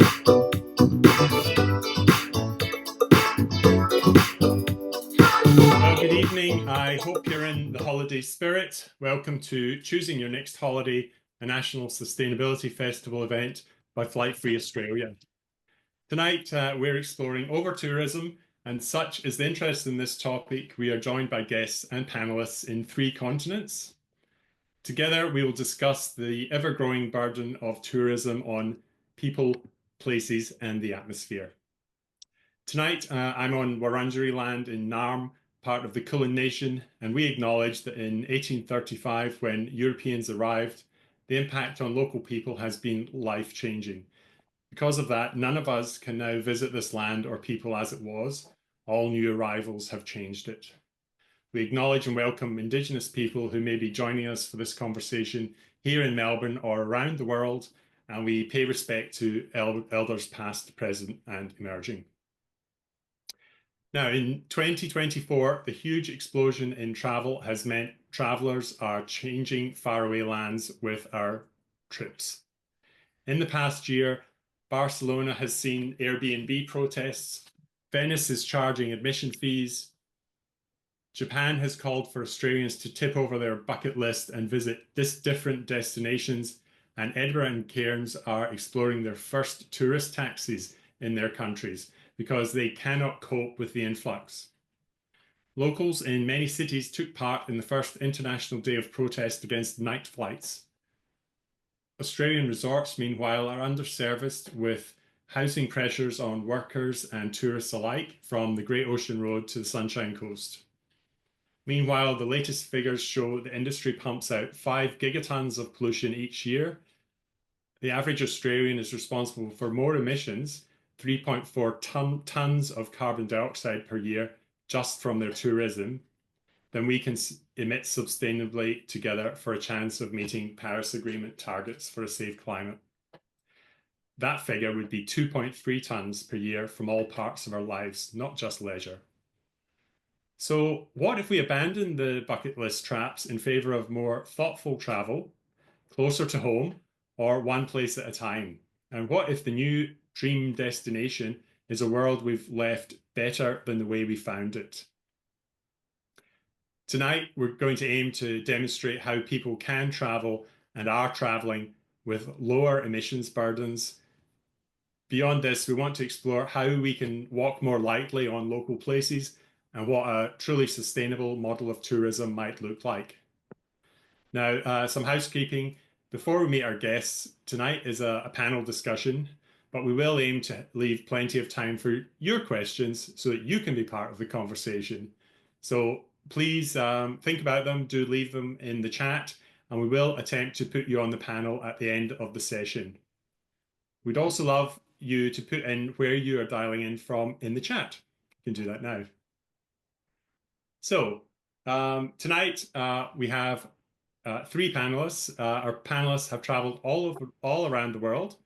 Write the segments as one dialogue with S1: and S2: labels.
S1: Well, good evening. I hope you're in the holiday spirit. Welcome to Choosing Your Next Holiday, a National Sustainability Festival event by Flight Free Australia. Tonight, we're exploring over-tourism, and such is the interest in this topic, we are joined by guests and panelists in 3 continents. Together, we will discuss the ever-growing burden of tourism on people, places, and the atmosphere. Tonight, I'm on Wurundjeri land in Naarm, part of the Kulin Nation, and we acknowledge that in 1835, when Europeans arrived, the impact on local people has been life-changing. Because of that, none of us can now visit this land or people as it was. All new arrivals have changed it. We acknowledge and welcome Indigenous people who may be joining us for this conversation here in Melbourne or around the world, and we pay respect to elders past, present, and emerging. Now, in 2024, the huge explosion in travel has meant travelers are changing faraway lands with our trips. In the past year, Barcelona has seen Airbnb protests, Venice is charging admission fees, Japan has called for Australians to tip over their bucket list and visit different destinations, and Edinburgh and Cairns are exploring their first tourist taxis in their countries because they cannot cope with the influx. Locals in many cities took part in the first International Day of Protest against night flights. Australian resorts, meanwhile, are underserviced with housing pressures on workers and tourists alike from the Great Ocean Road to the Sunshine Coast. Meanwhile, the latest figures show the industry pumps out 5 gigatons of pollution each year. The average Australian is responsible for more emissions, 3.4 tons of carbon dioxide per year, just from their tourism, than we can emit sustainably together for a chance of meeting Paris Agreement targets for a safe climate. That figure would be 2.3 tons per year from all parts of our lives, not just leisure. So what if we abandon the bucket list traps in favor of more thoughtful travel, closer to home, or one place at a time? And what if the new dream destination is a world we've left better than the way we found it? Tonight, we're going to aim to demonstrate how people can travel and are traveling with lower emissions burdens. Beyond this, we want to explore how we can walk more lightly on local places and what a truly sustainable model of tourism might look like. Now, some housekeeping. Before we meet our guests, tonight is a panel discussion, but we will aim to leave plenty of time for your questions so that you can be part of the conversation. So please think about them, do leave them in the chat, and we will attempt to put you on the panel at the end of the session. We'd also love you to put in where you are dialing in from in the chat. You can do that now. So tonight we have 3 panelists. Our panelists have traveled all around the world.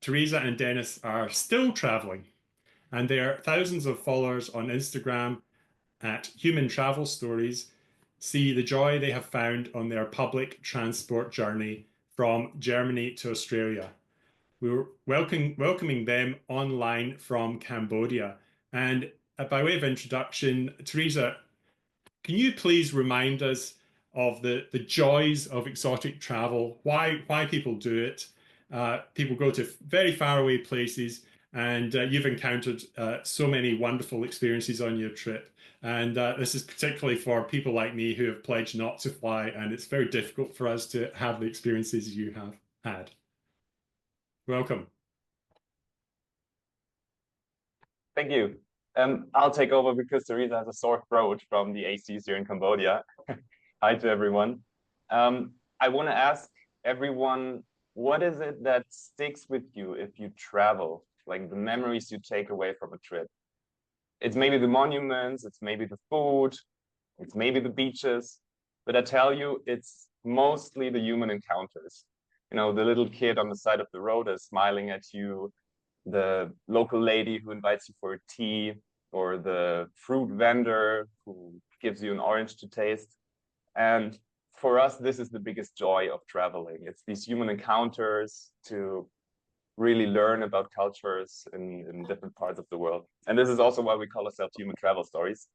S1: Teresa and Dennis are still traveling, and their thousands of followers on Instagram at Human Travel Stories see the joy they have found on their public transport journey from Germany to Australia. We're welcoming them online from Cambodia. And by way of introduction, Teresa, can you please remind us of the joys of exotic travel, why people do it? People go to very faraway places, and you've encountered so many wonderful experiences on your trip. And this is particularly for people like me who have pledged not to fly, and it's very difficult for us to have the experiences you have had. Welcome.
S2: Thank you. I'll take over because Teresa has a sore throat from the ACs here in Cambodia. Hi to everyone. I want to ask everyone, what is it that sticks with you if you travel? Like the memories you take away from a trip? It's maybe the monuments, it's maybe the food, it's maybe the beaches, but I tell you, it's mostly the human encounters. You know, the little kid on the side of the road is smiling at you, the local lady who invites you for a tea, or the fruit vendor who gives you an orange to taste. And for us, this is the biggest joy of traveling. It's these human encounters, to really learn about cultures in different parts of the world. And this is also why we call ourselves Human Travel Stories.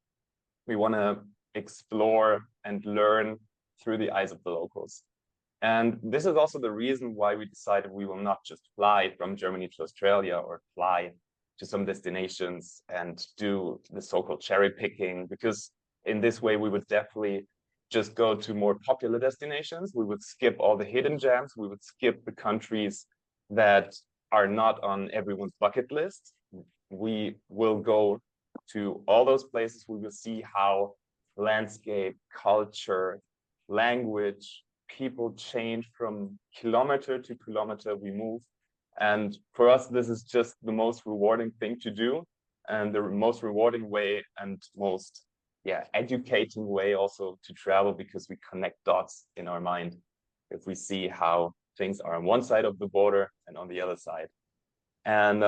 S2: We want to explore and learn through the eyes of the locals. And this is also the reason why we decided we will not just fly from Germany to Australia or fly to some destinations and do the so-called cherry picking, because in this way we would definitely just go to more popular destinations. We would skip all the hidden gems. We would skip the countries that are not on everyone's bucket list. We will go to all those places. We will see how landscape, culture, language, people change from kilometer to kilometer we move. And for us, this is just the most rewarding thing to do, and the most rewarding way and most educating way also to travel, because we connect dots in our mind if we see how things are on one side of the border and on the other side. And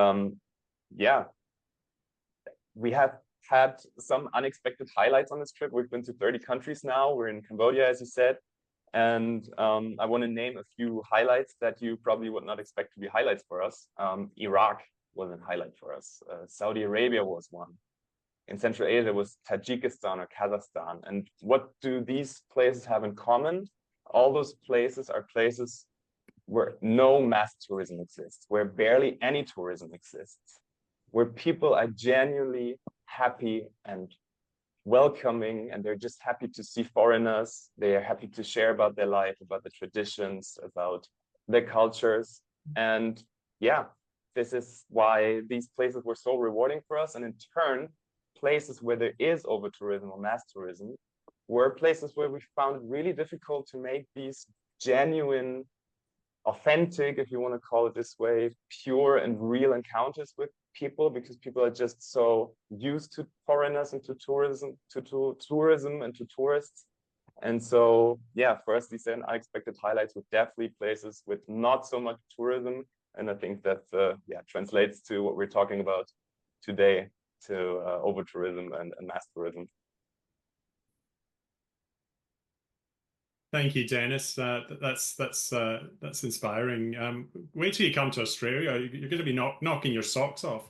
S2: we have had some unexpected highlights on this trip. We've been to 30 countries now. We're in Cambodia, as you said. And I want to name a few highlights that you probably would not expect to be highlights for us. Iraq was a highlight for us. Saudi Arabia was one. In Central Asia was Tajikistan or Kazakhstan. And what do these places have in common? All those places are places where no mass tourism exists, where barely any tourism exists, where people are genuinely happy and welcoming, and they're just happy to see foreigners. They are happy to share about their life, about the traditions, about their cultures. And yeah, this is why these places were so rewarding for us. And in turn, places where there is over tourism or mass tourism were places where we found it really difficult to make these genuine, authentic, if you want to call it this way, pure and real encounters with people, because people are just so used to foreigners and to tourism and to tourists. And so yeah, for us, these unexpected highlights were definitely places with not so much tourism. And I think that translates to what we're talking about today, to over tourism and mass tourism.
S1: Thank you, Dennis. That's inspiring. Wait till you come to Australia. You're going to be knocking your socks off.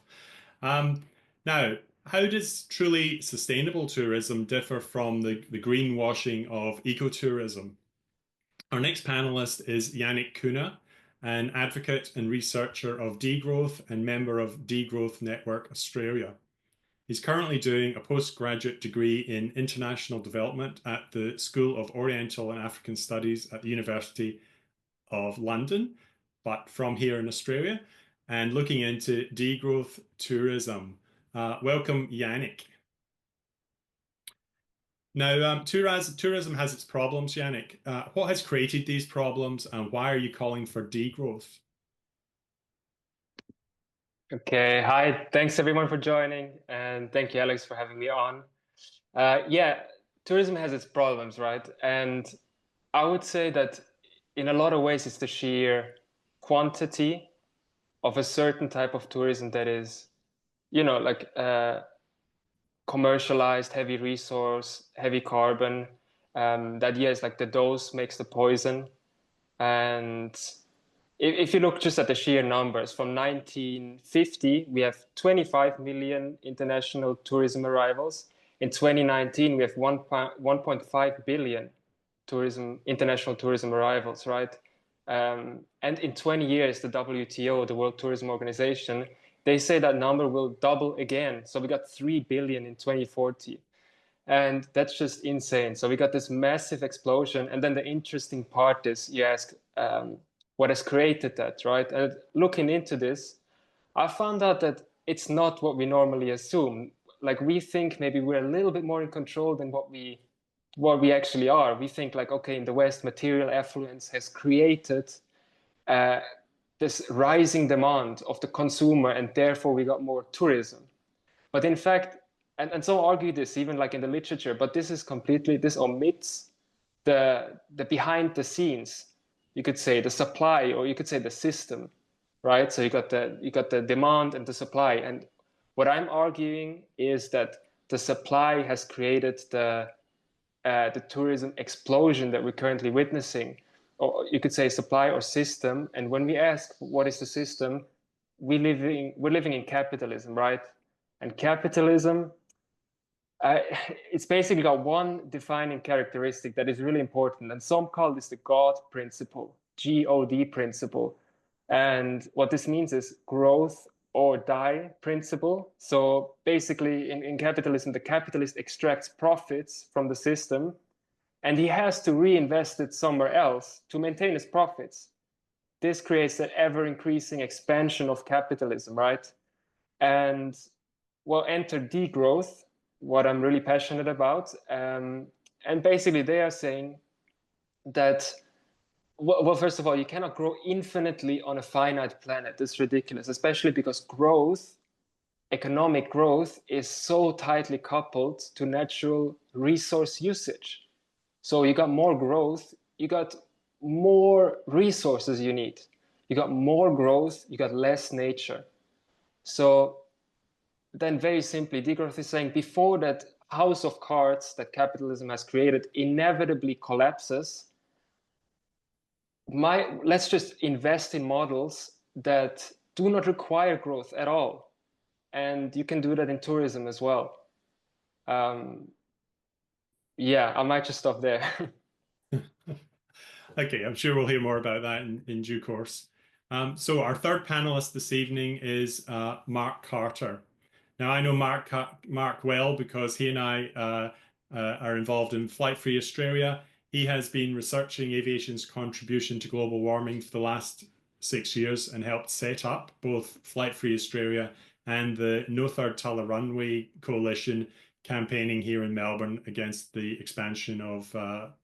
S1: Now, how does truly sustainable tourism differ from the greenwashing of ecotourism? Our next panelist is Yannick Kuna, an advocate and researcher of degrowth and member of Degrowth Network Australia. He's currently doing a postgraduate degree in international development at the School of Oriental and African Studies at the University of London, but from here in Australia, and looking into degrowth tourism. Welcome, Yannick. Now, tourism has its problems, Yannick. What has created these problems, and why are you calling for degrowth?
S3: Okay, hi. Thanks everyone for joining, and thank you, Alex, for having me on. Tourism has its problems, right? And I would say that in a lot of ways, it's the sheer quantity of a certain type of tourism that is, like commercialized, heavy resource, heavy carbon. The idea is like the dose makes the poison. And if you look just at the sheer numbers, from 1950, we have 25 million international tourism arrivals. In 2019, we have 1.5 billion international tourism arrivals, right? And in 20 years, the WTO, the World Tourism Organization, they say that number will double again. So we got 3 billion in 2040. And that's just insane. So we got this massive explosion. And then the interesting part is you ask, what has created that, right? And looking into this, I found out that it's not what we normally assume. Like we think maybe we're a little bit more in control than what we actually are. We think like, okay, in the West, material affluence has created this rising demand of the consumer, and therefore we got more tourism. But in fact, and some argue this even like in the literature, but this omits the behind the scenes, you could say the supply, or you could say the system, right? So you got the demand and the supply. And what I'm arguing is that the supply has created the tourism explosion that we're currently witnessing, or you could say supply or system. And when we ask what is the system, we're living in capitalism, right? And capitalism, it's basically got one defining characteristic that is really important, and some call this the God principle, God principle. And what this means is growth or die principle. So basically, in capitalism, the capitalist extracts profits from the system, and he has to reinvest it somewhere else to maintain his profits. This creates an ever-increasing expansion of capitalism, right? And well, enter degrowth, what I'm really passionate about. And basically, they are saying that, well, first of all, you cannot grow infinitely on a finite planet. It's ridiculous, especially because growth, economic growth, is so tightly coupled to natural resource usage. So you got more growth, you got more resources you need. You got more growth, you got less nature. So then very simply, degrowth is saying before that house of cards that capitalism has created inevitably collapses, let's just invest in models that do not require growth at all. And you can do that in tourism as well. Yeah, I might just stop there.
S1: Okay, I'm sure we'll hear more about that in due course. So our third panelist this evening is Mark Carter. Now, I know Mark well because he and I are involved in Flight Free Australia. He has been researching aviation's contribution to global warming for the last 6 years and helped set up both Flight Free Australia and the No Third Tulla Runway Coalition, campaigning here in Melbourne against the expansion of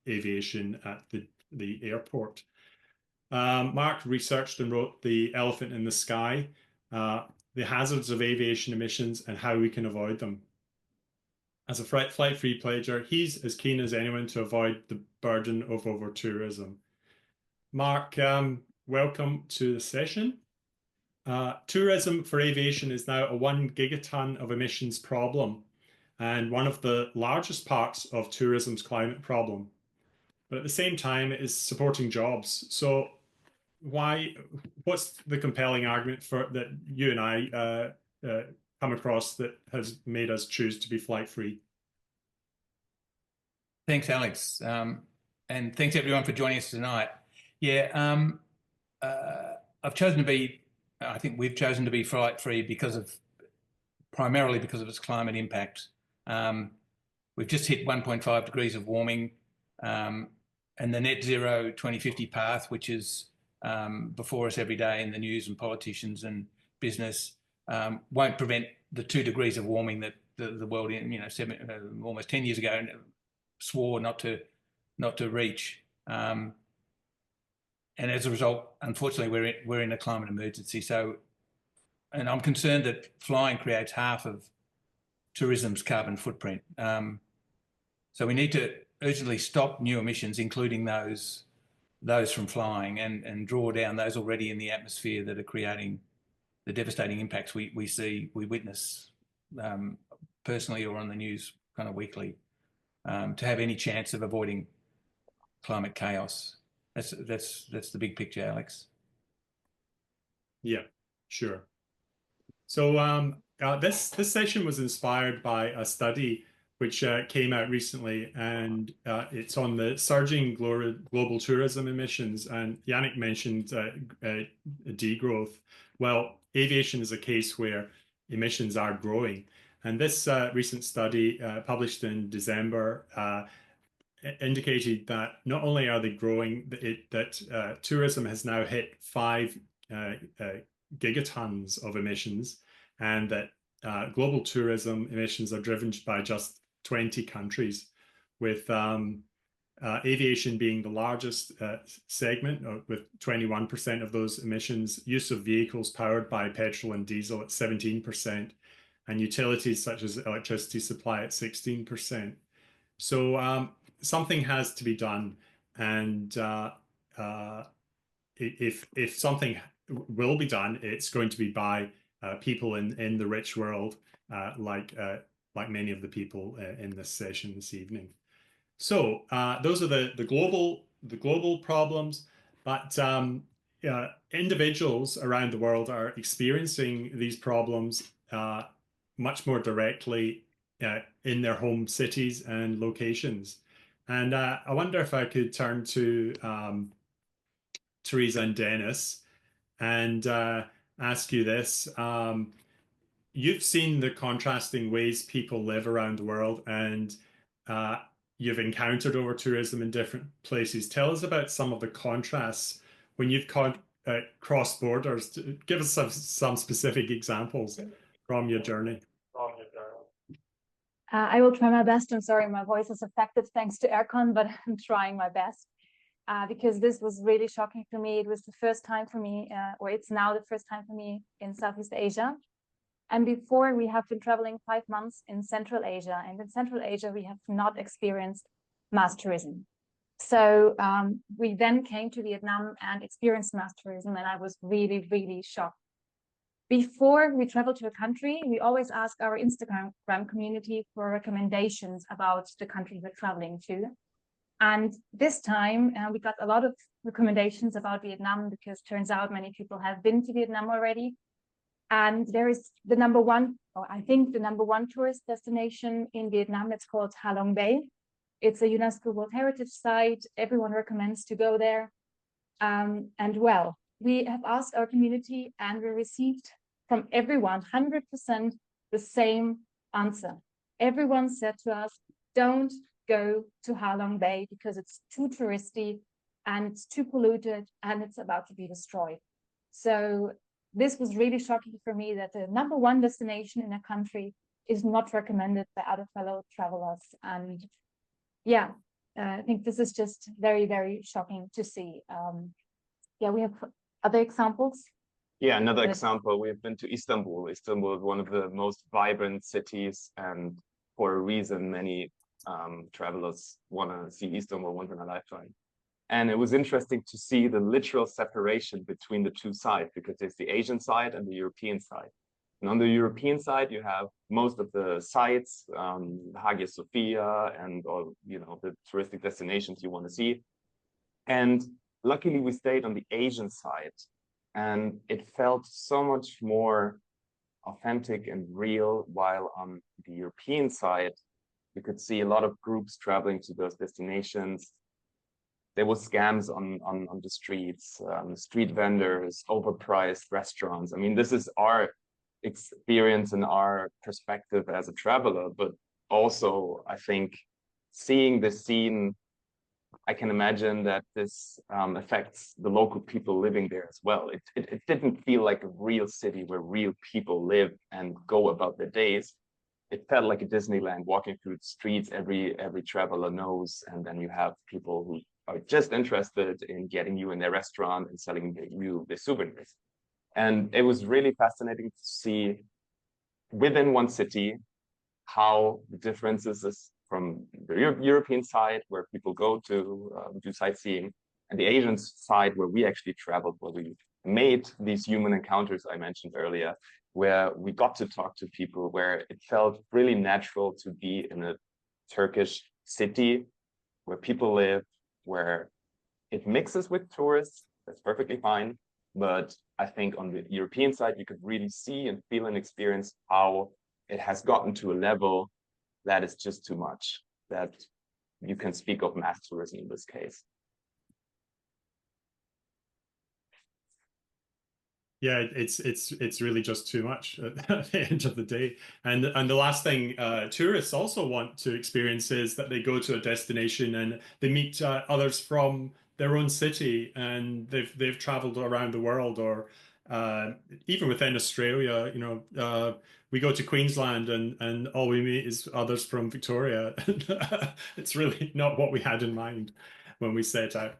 S1: aviation at the airport. Mark researched and wrote The Elephant in the Sky, the hazards of aviation emissions and how we can avoid them. As a flight-free pledger, he's as keen as anyone to avoid the burden of over-tourism. Mark, welcome to the session. Tourism for aviation is now a 1 gigaton of emissions problem and one of the largest parts of tourism's climate problem. But at the same time, it is supporting jobs. So what's the compelling argument for that you and I come across that has made us choose to be flight free?
S4: Thanks, Alex. And thanks everyone for joining us tonight. Yeah, I think we've chosen to be flight free primarily because of its climate impact. We've just hit 1.5 degrees of warming, and the net zero 2050 path, which is before us every day in the news and politicians and business, won't prevent the 2 degrees of warming that the world, almost 10 years ago swore not to reach. And as a result, unfortunately, we're in a climate emergency. So, and I'm concerned that flying creates half of tourism's carbon footprint. So we need to urgently stop new emissions, including those from flying, and draw down those already in the atmosphere that are creating the devastating impacts we witness personally or on the news kind of weekly, to have any chance of avoiding climate chaos. That's the big picture, Alex.
S1: Yeah, sure. So this session was inspired by a study which came out recently, and it's on the surging global tourism emissions. And Yannick mentioned degrowth. Well, aviation is a case where emissions are growing. And this recent study published in December indicated that not only are they growing, that tourism has now hit 5 gigatons of emissions, and that global tourism emissions are driven by just 20 countries, with aviation being the largest segment, with 21% of those emissions, use of vehicles powered by petrol and diesel at 17%, and utilities such as electricity supply at 16%. So something has to be done, and if something will be done, it's going to be by people in the rich world, like many of the people in this session this evening. So those are the global problems, but individuals around the world are experiencing these problems much more directly in their home cities and locations. And I wonder if I could turn to Teresa and Dennis and ask you this. You've seen the contrasting ways people live around the world, and you've encountered over tourism in different places. Tell us about some of the contrasts when you've crossed borders. Give us some specific examples from your journey.
S5: I will try my best. I'm sorry, my voice is affected thanks to aircon, but I'm trying my best because this was really shocking for me. It was the first time for me, or it's now the first time for me in Southeast Asia. And before, we have been traveling 5 months in Central Asia. And in Central Asia, we have not experienced mass tourism. So we then came to Vietnam and experienced mass tourism. And I was really, really shocked. Before we travel to a country, we always ask our Instagram community for recommendations about the country we're traveling to. And this time, we got a lot of recommendations about Vietnam because turns out many people have been to Vietnam already. And there is the number one, or I think the number one tourist destination in Vietnam. It's called Ha Long Bay. It's a UNESCO World Heritage Site. Everyone recommends to go there. And well, we have asked our community and we received from everyone 100% the same answer. Everyone said to us, don't go to Ha Long Bay because it's too touristy and it's too polluted and it's about to be destroyed. So this was really shocking for me that the number one destination in a country is not recommended by other fellow travelers. And yeah, I think this is just very, very shocking to see. Yeah, we have other examples.
S2: Yeah, another example, we've been to Istanbul. Istanbul is one of the most vibrant cities, and for a reason, many travelers want to see Istanbul once in a lifetime. And it was interesting to see the literal separation between the two sides, because there's the Asian side and the European side. And on the European side, you have most of the sites, Hagia Sophia, and all, you know, the touristic destinations you want to see. And luckily, we stayed on the Asian side, and it felt so much more authentic and real. While on the European side, you could see a lot of groups traveling to those destinations. There were scams on the streets, street vendors, overpriced restaurants. I mean, this is our experience and our perspective as a traveler, but also I think seeing the scene, I can imagine that this affects the local people living there as well. It didn't feel like a real city where real people live and go about their days. It felt like a Disneyland, walking through the streets, every traveler knows, and then you have people who are just interested in getting you in their restaurant and selling you the souvenirs. And it was really fascinating to see within one city how the differences is from the European side, where people go to do sightseeing, and the Asian side, where we actually traveled, where we made these human encounters I mentioned earlier, where we got to talk to people, where it felt really natural to be in a Turkish city where people live, where it mixes with tourists. That's perfectly fine. But I think on the European side, you could really see and feel and experience how it has gotten to a level that is just too much, that you can speak of mass tourism in this case.
S1: Yeah, it's really just too much at the end of the day. And the last thing tourists also want to experience is that they go to a destination and they meet others from their own city, and they've traveled around the world, or even within Australia. You know, we go to Queensland and all we meet is others from Victoria. It's really not what we had in mind when we set out.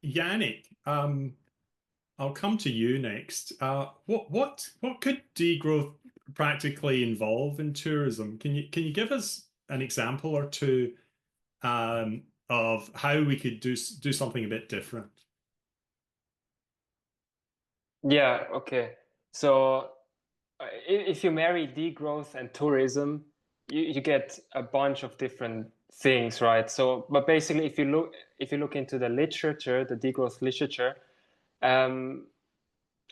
S1: Yannick, I'll come to you next. What could degrowth practically involve in tourism? Can you give us an example or two of how we could do something a bit different?
S3: Yeah, okay. So if you marry degrowth and tourism, you get a bunch of different things, right? So, but basically, if you look into the literature, the degrowth literature,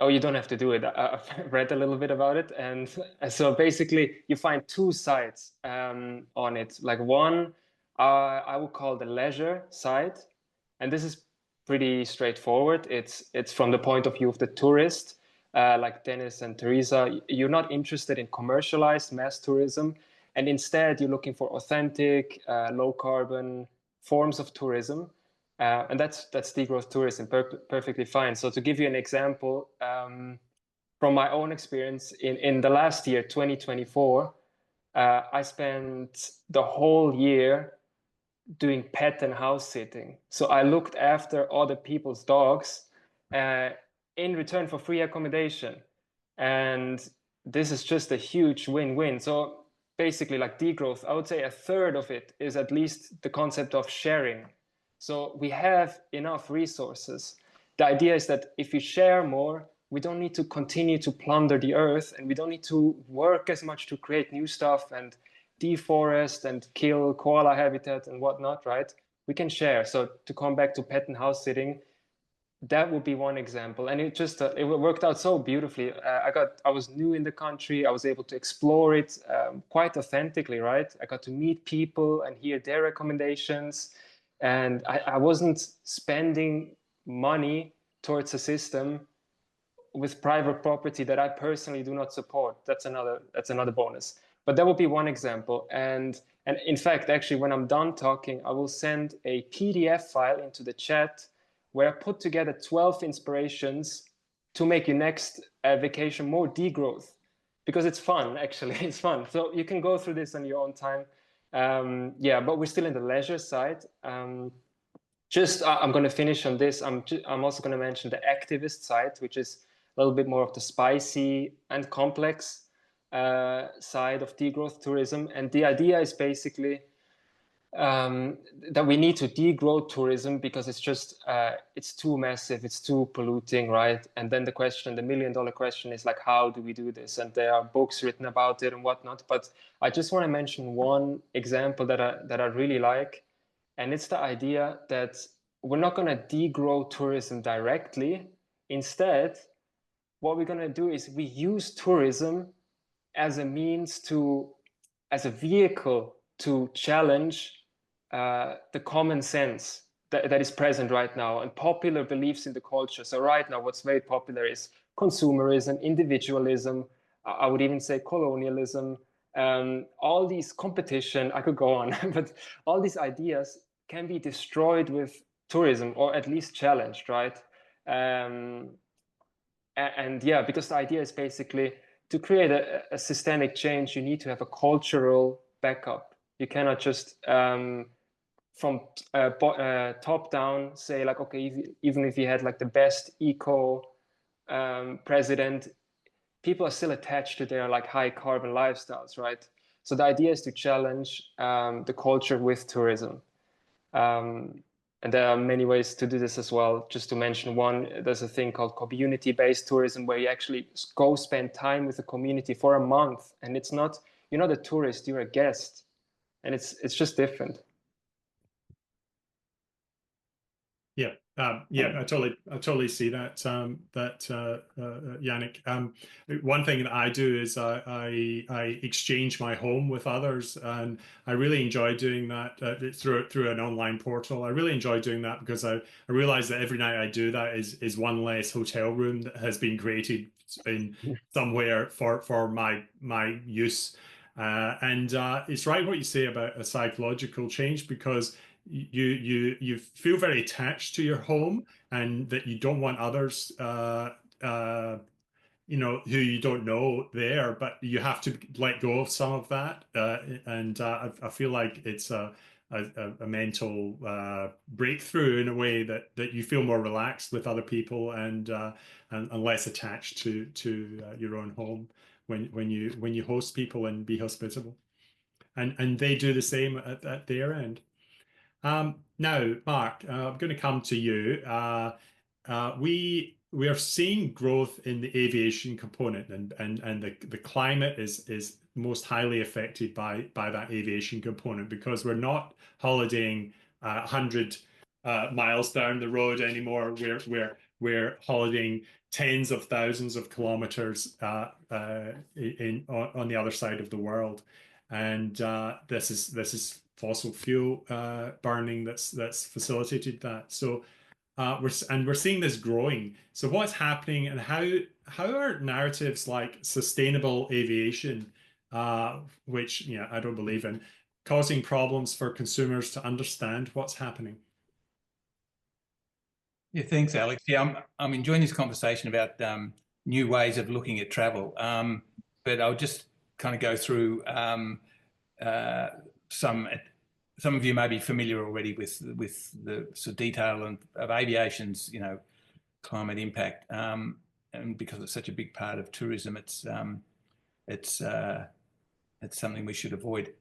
S3: oh, you don't have to do it. I've read a little bit about it, and so basically, you find two sides on it. Like one, I would call the leisure side, and this is pretty straightforward. It's from the point of view of the tourist, like Dennis and Teresa. You're not interested in commercialized mass tourism, and instead you're looking for authentic, low carbon forms of tourism. And that's degrowth tourism, perfectly fine. So to give you an example, from my own experience in the last year, 2024, I spent the whole year doing pet and house sitting. So I looked after other people's dogs in return for free accommodation. And this is just a huge win-win. So basically, like degrowth, I would say a third of it is at least the concept of sharing. So we have enough resources. The idea is that if we share more, we don't need to continue to plunder the earth, and we don't need to work as much to create new stuff and deforest and kill koala habitat and whatnot, right? We can share. So to come back to pet and house sitting, that would be one example. And it just it worked out so beautifully. I was new in the country. I was able to explore it quite authentically, right? I got to meet people and hear their recommendations, and I wasn't spending money towards a system with private property that I personally do not support. That's another bonus. But that would be one example. And in fact, actually, when I'm done talking, I will send a PDF file into the chat where I put together 12 inspirations to make your next vacation more degrowth, because it's fun, actually. It's fun. So you can go through this on your own time. Yeah, but we're still in the leisure side. I'm going to finish on this. I'm also going to mention the activist side, which is a little bit more of the spicy and complex side of degrowth tourism. And the idea is basically that we need to degrow tourism because it's just it's too massive, it's too polluting, right? And then the million-dollar question is like, how do we do this? And there are books written about it and whatnot. But I just want to mention one example that I really like, and it's the idea that we're not going to degrow tourism directly. Instead, what we're going to do is we use tourism as a vehicle to challenge the common sense that is present right now and popular beliefs in the culture. So right now, what's very popular is consumerism, individualism, I would even say colonialism, all these competition, I could go on, but all these ideas can be destroyed with tourism, or at least challenged, right? And yeah, because the idea is basically to create a systemic change, you need to have a cultural backup. You cannot just from top down say like, okay, even if you had like the best eco president, people are still attached to their like high carbon lifestyles, right? So the idea is to challenge the culture with tourism. And there are many ways to do this as well. Just to mention one, there's a thing called community-based tourism, where you actually go spend time with the community for a month, and it's not, you're not a tourist, you're a guest, and it's just different.
S1: Yeah, I totally see that. Yannick. One thing that I do is I exchange my home with others, and I really enjoy doing that through an online portal. I really enjoy doing that because I realize that every night I do that is one less hotel room that has been created in somewhere for my use. And it's right what you say about a psychological change, because you feel very attached to your home, and that you don't want others who you don't know there, but you have to let go of some of that, and I feel like it's a mental breakthrough in a way that you feel more relaxed with other people, and less attached to your own home when you host people and be hospitable, and they do the same at their end. Now, Mark, I'm going to come to you. we are seeing growth in the aviation component, and the climate is most highly affected by that aviation component, because we're not holidaying 100 miles down the road anymore. We're holidaying tens of thousands of kilometers on the other side of the world, and this is fossil fuel burning that's facilitated that. So we're seeing this growing. So what's happening, and how are narratives like sustainable aviation, which I don't believe in, causing problems for consumers to understand what's happening?
S4: Yeah, thanks, Alex. Yeah, I'm enjoying this conversation about new ways of looking at travel. But I'll just kind of go through some of you may be familiar already with the sort of detail of aviation's climate impact, and because it's such a big part of tourism, it's something we should avoid.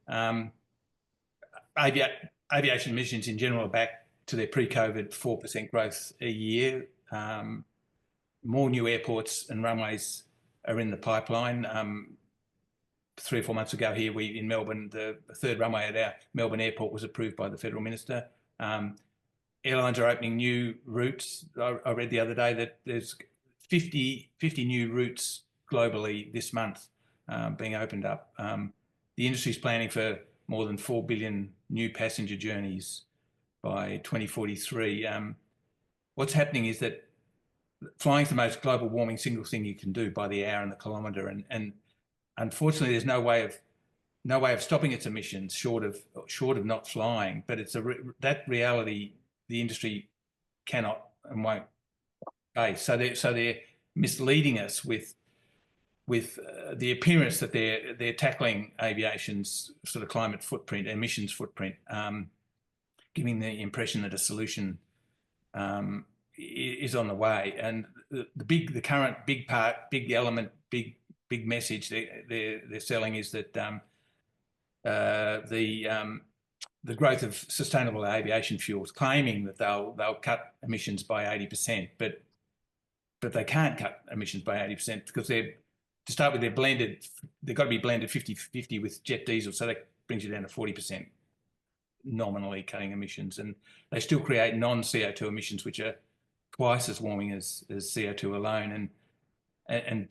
S4: Aviation emissions in general are back to their pre-COVID 4% growth a year. More new airports and runways are in the pipeline. 3 or 4 months ago here in Melbourne, the third runway at our Melbourne airport was approved by the Federal Minister. Airlines are opening new routes. I read the other day that there's 50 new routes globally this month being opened up. The industry is planning for more than 4 billion new passenger journeys by 2043. What's happening is that flying is the most global warming single thing you can do by the hour and the kilometre, and unfortunately, there's no way of stopping its emissions short of not flying. But it's that reality the industry cannot and won't face. So they're misleading us with the appearance that they're tackling aviation's sort of climate footprint, emissions footprint, giving the impression that a solution is on the way. And the current big element, big message they're selling is that the growth of sustainable aviation fuels, claiming that they'll cut emissions by 80%, but they can't cut emissions by 80% because to start with, they've got to be blended 50-50 with jet diesel, so that brings you down to 40% nominally cutting emissions, and they still create non-CO2 emissions, which are twice as warming as CO2 alone. And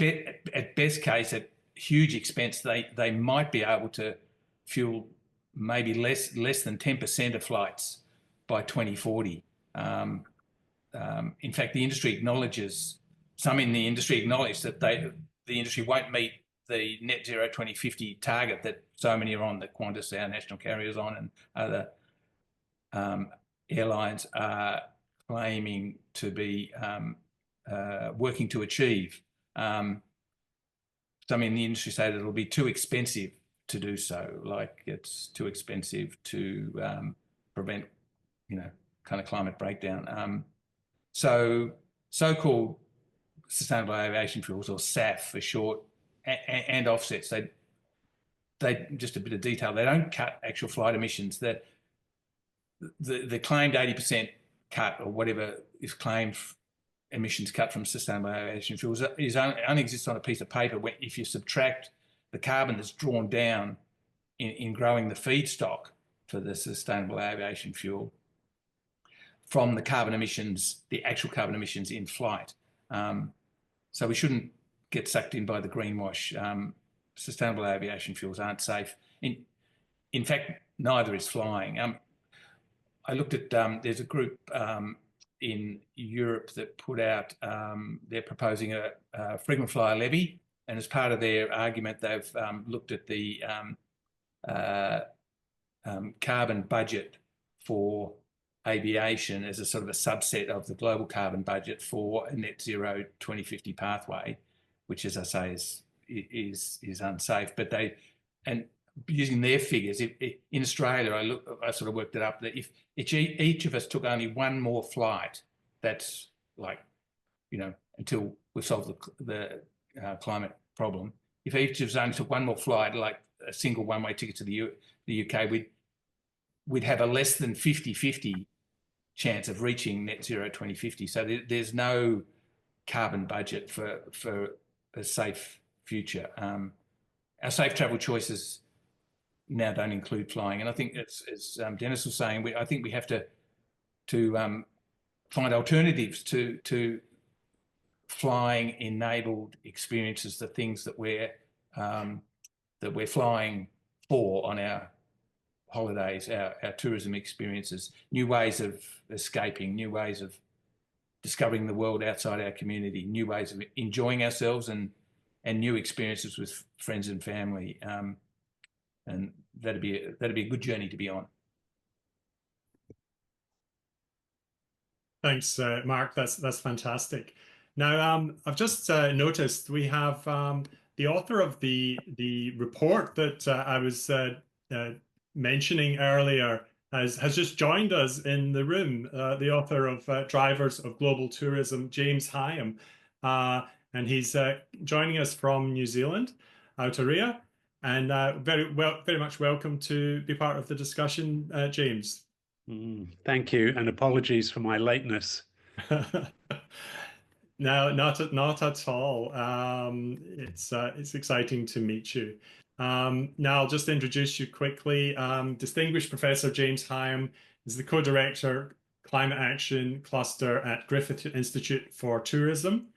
S4: at best case, at huge expense, they might be able to fuel maybe less than 10% of flights by 2040. In fact, the industry acknowledges, some in the industry acknowledge that the industry won't meet the net zero 2050 target that so many are on, that Qantas, our national carriers on, and other airlines are claiming to be working to achieve. Some in the industry say that it'll be too expensive to do so, like it's too expensive to prevent, kind of climate breakdown. So-called sustainable aviation fuels, or SAF for short, and offsets, they just a bit of detail, they don't cut actual flight emissions. That the claimed 80% cut, or whatever is claimed emissions cut from sustainable aviation fuels, only exists on a piece of paper if you subtract the carbon that's drawn down in growing the feedstock for the sustainable aviation fuel from the carbon emissions, the actual carbon emissions in flight. So we shouldn't get sucked in by the greenwash. Sustainable aviation fuels aren't safe. In fact, neither is flying. I looked at, there's a group in Europe that put out, they're proposing a frequent flyer levy, and as part of their argument, they've looked at the carbon budget for aviation as a sort of a subset of the global carbon budget for a net zero 2050 pathway, which, as I say, is unsafe. But and using their figures, in Australia, I sort of worked it up that if each of us took only one more flight, that's like, until we solve the climate problem. If each of us only took one more flight, like a single one-way ticket to the UK, we'd have a less than 50-50 chance of reaching net zero 2050. So there's no carbon budget for a safe future. Our safe travel choices now don't include flying, and I think as Dennis was saying, I think we have to find alternatives to flying enabled experiences, the things that we're flying for on our holidays, our tourism experiences, new ways of escaping, new ways of discovering the world outside our community, new ways of enjoying ourselves, and new experiences with friends and family. And that'd be a good journey to be on.
S1: Thanks, Mark. That's fantastic. Now, I've just noticed we have the author of the report that I was mentioning earlier has just joined us in the room. The author of Drivers of Global Tourism, James Hyam, and he's joining us from New Zealand, Aotearoa, and very much welcome to be part of the discussion, James.
S6: Thank you, and apologies for my lateness.
S1: No, not at all. It's exciting to meet you. Now I'll just introduce you quickly. Distinguished Professor James Hyam is the co-director Climate Action Cluster at Griffith Institute for Tourism.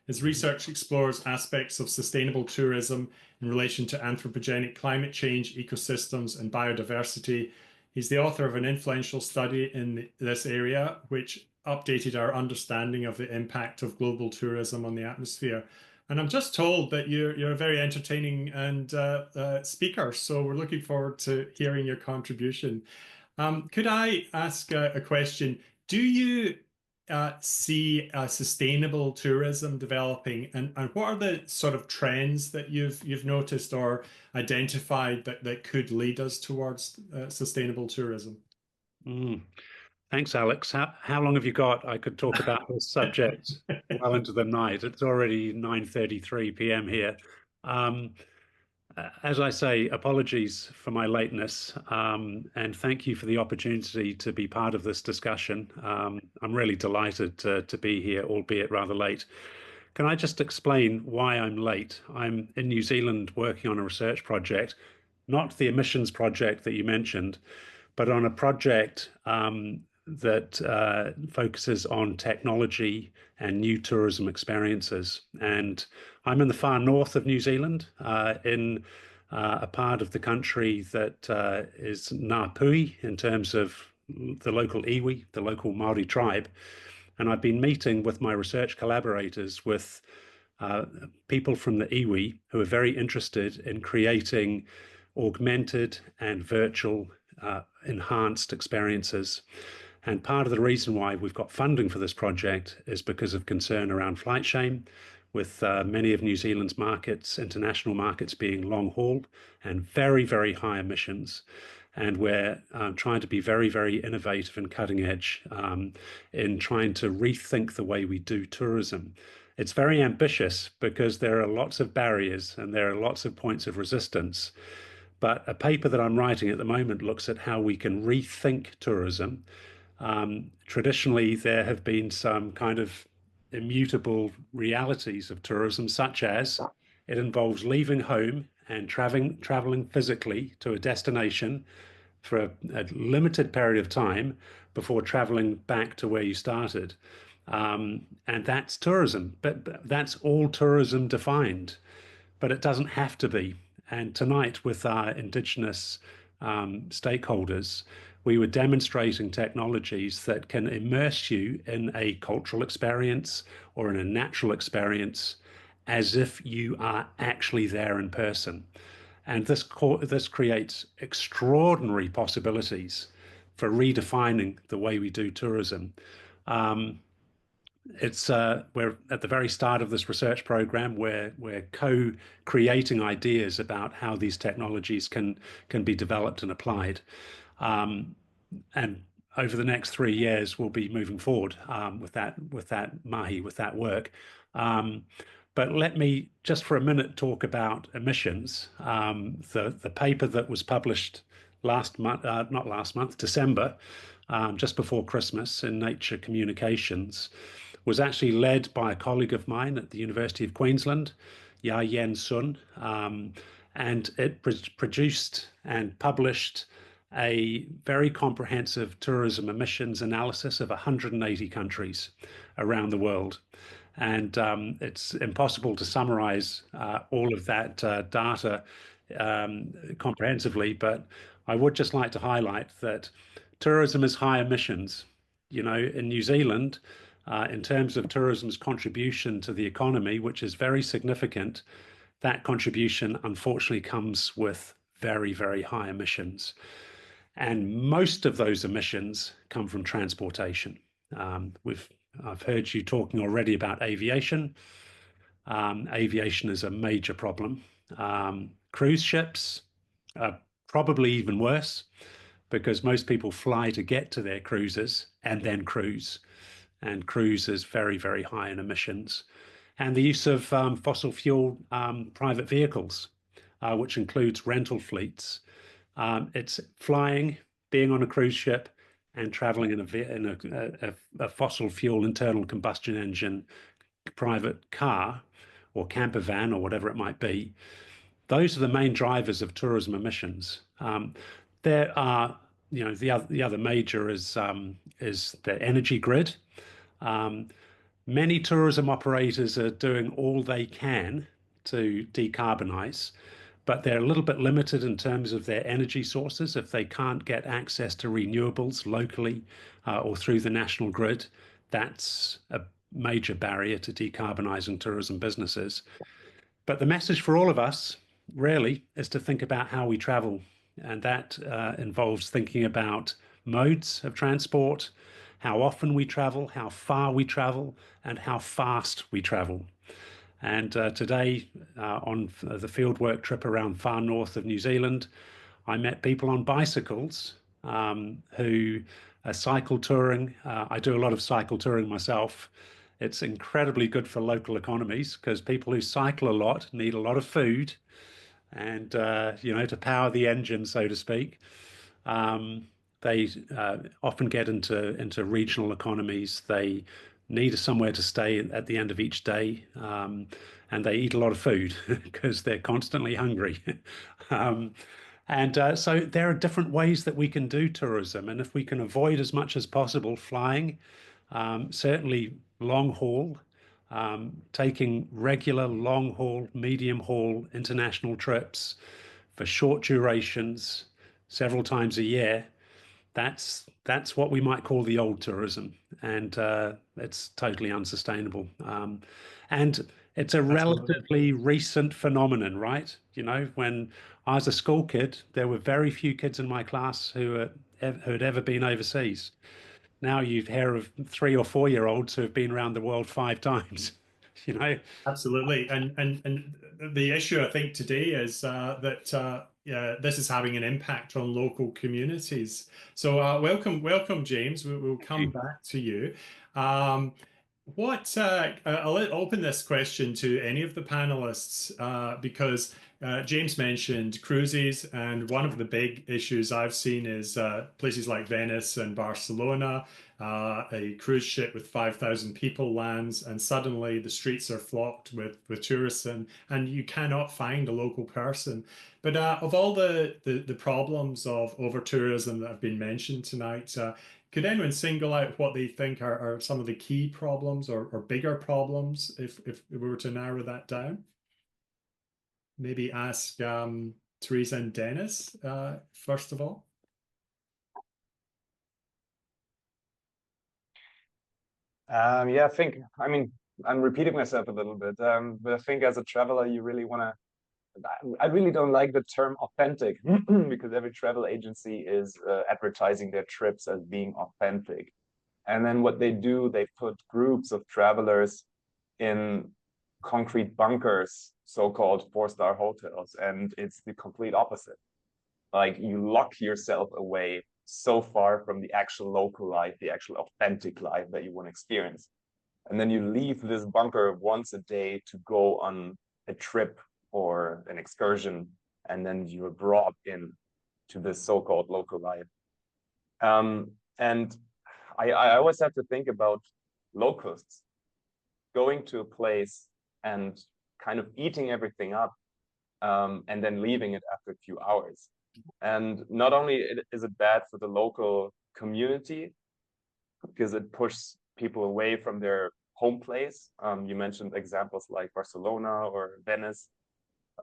S1: His research explores aspects of sustainable tourism in relation to anthropogenic climate change, ecosystems, and biodiversity. He's the author of an influential study in this area, which updated our understanding of the impact of global tourism on the atmosphere. And I'm just told that you're a very entertaining and speaker, so we're looking forward to hearing your contribution. Could I ask a question? Do you see sustainable tourism developing, and what are the sort of trends that you've noticed or identified that could lead us towards sustainable tourism?
S6: Thanks, Alex. How long have you got? I could talk about this subject well into the night. It's already 9:33 p.m. here. As I say, apologies for my lateness, and thank you for the opportunity to be part of this discussion. I'm really delighted to be here, albeit rather late. Can I just explain why I'm late? I'm in New Zealand working on a research project, not the emissions project that you mentioned, but on a project that focuses on technology and new tourism experiences. And I'm in the far north of New Zealand, in a part of the country that is Ngāpuhi in terms of the local iwi, the local Māori tribe. And I've been meeting with my research collaborators with people from the iwi who are very interested in creating augmented and virtual enhanced experiences. And part of the reason why we've got funding for this project is because of concern around flight shame, with many of New Zealand's markets, international markets, being long haul and very, very high emissions. And we're trying to be very, very innovative and cutting edge in trying to rethink the way we do tourism. It's very ambitious because there are lots of barriers and there are lots of points of resistance. But a paper that I'm writing at the moment looks at how we can rethink tourism. Traditionally, there have been some kind of immutable realities of tourism, such as it involves leaving home and traveling physically to a destination for a limited period of time before traveling back to where you started. And that's tourism, but that's all tourism defined, but it doesn't have to be. And tonight, with our Indigenous stakeholders, we were demonstrating technologies that can immerse you in a cultural experience or in a natural experience as if you are actually there in person. And this creates extraordinary possibilities for redefining the way we do tourism. We're at the very start of this research program where we're co-creating ideas about how these technologies can be developed and applied. And over the next 3 years, we'll be moving forward with that mahi, with that work. But let me just for a minute talk about emissions. The paper that was published December, just before Christmas in Nature Communications was actually led by a colleague of mine at the University of Queensland, Ya Yen Sun, and it produced and published a very comprehensive tourism emissions analysis of 180 countries around the world. And it's impossible to summarize all of that data comprehensively, but I would just like to highlight that tourism is high emissions. You know, in New Zealand, in terms of tourism's contribution to the economy, which is very significant, that contribution unfortunately comes with very, very high emissions. And most of those emissions come from transportation. I've heard you talking already about aviation. Aviation is a major problem. Cruise ships are probably even worse because most people fly to get to their cruises and then cruise. And cruise is very, very high in emissions. And the use of fossil fuel private vehicles, which includes rental fleets. It's flying, being on a cruise ship, and traveling in a fossil fuel internal combustion engine private car or camper van or whatever it might be. Those are the main drivers of tourism emissions. There are, you know, the other major is the energy grid. Many tourism operators are doing all they can to decarbonize, but they're a little bit limited in terms of their energy sources. If they can't get access to renewables locally or through the national grid, that's a major barrier to decarbonizing tourism businesses. But the message for all of us really is to think about how we travel. And that involves thinking about modes of transport, how often we travel, how far we travel, and how fast we travel. And today, on the fieldwork trip around far north of New Zealand, I met people on bicycles who are cycle touring. I do a lot of cycle touring myself. It's incredibly good for local economies because people who cycle a lot need a lot of food and, you know, to power the engine, so to speak. They often get into regional economies. They need somewhere to stay at the end of each day, and they eat a lot of food because they're constantly hungry. So there are different ways that we can do tourism, and if we can avoid as much as possible flying, certainly long haul, taking regular long haul, medium haul international trips for short durations several times a year, that's what we might call the old tourism, and it's totally unsustainable. And it's a relatively recent phenomenon, right? You know, when I was a school kid, there were very few kids in my class who had ever been overseas. Now you hear of 3 or 4 year olds who have been around the world 5 times. You know,
S1: absolutely, and the issue I think today is that this is having an impact on local communities. So welcome, James. We'll come back to you. I'll open this question to any of the panelists because James mentioned cruises, and one of the big issues I've seen is places like Venice and Barcelona. A cruise ship with 5,000 people lands, and suddenly the streets are flocked with tourists, and you cannot find a local person. But of all the problems of over tourism that have been mentioned tonight, could anyone single out what they think are some of the key problems or bigger problems if we were to narrow that down? Maybe ask Teresa and Dennis first of all.
S2: Yeah, I mean, I'm repeating myself a little bit, but I think as a traveler, you really want to, I really don't like the term authentic because every travel agency is advertising their trips as being authentic. And then what they do, they put groups of travelers in concrete bunkers, so-called 4-star hotels, and it's the complete opposite. Like you lock yourself away so far from the actual local life, the actual authentic life that you want to experience. And then you leave this bunker once a day to go on a trip or an excursion, and then you are brought in to this so-called local life. And I always have to think about locusts going to a place and kind of eating everything up, and then leaving it after a few hours. And not only is it bad for the local community, because it pushes people away from their home place. You mentioned examples like Barcelona or Venice.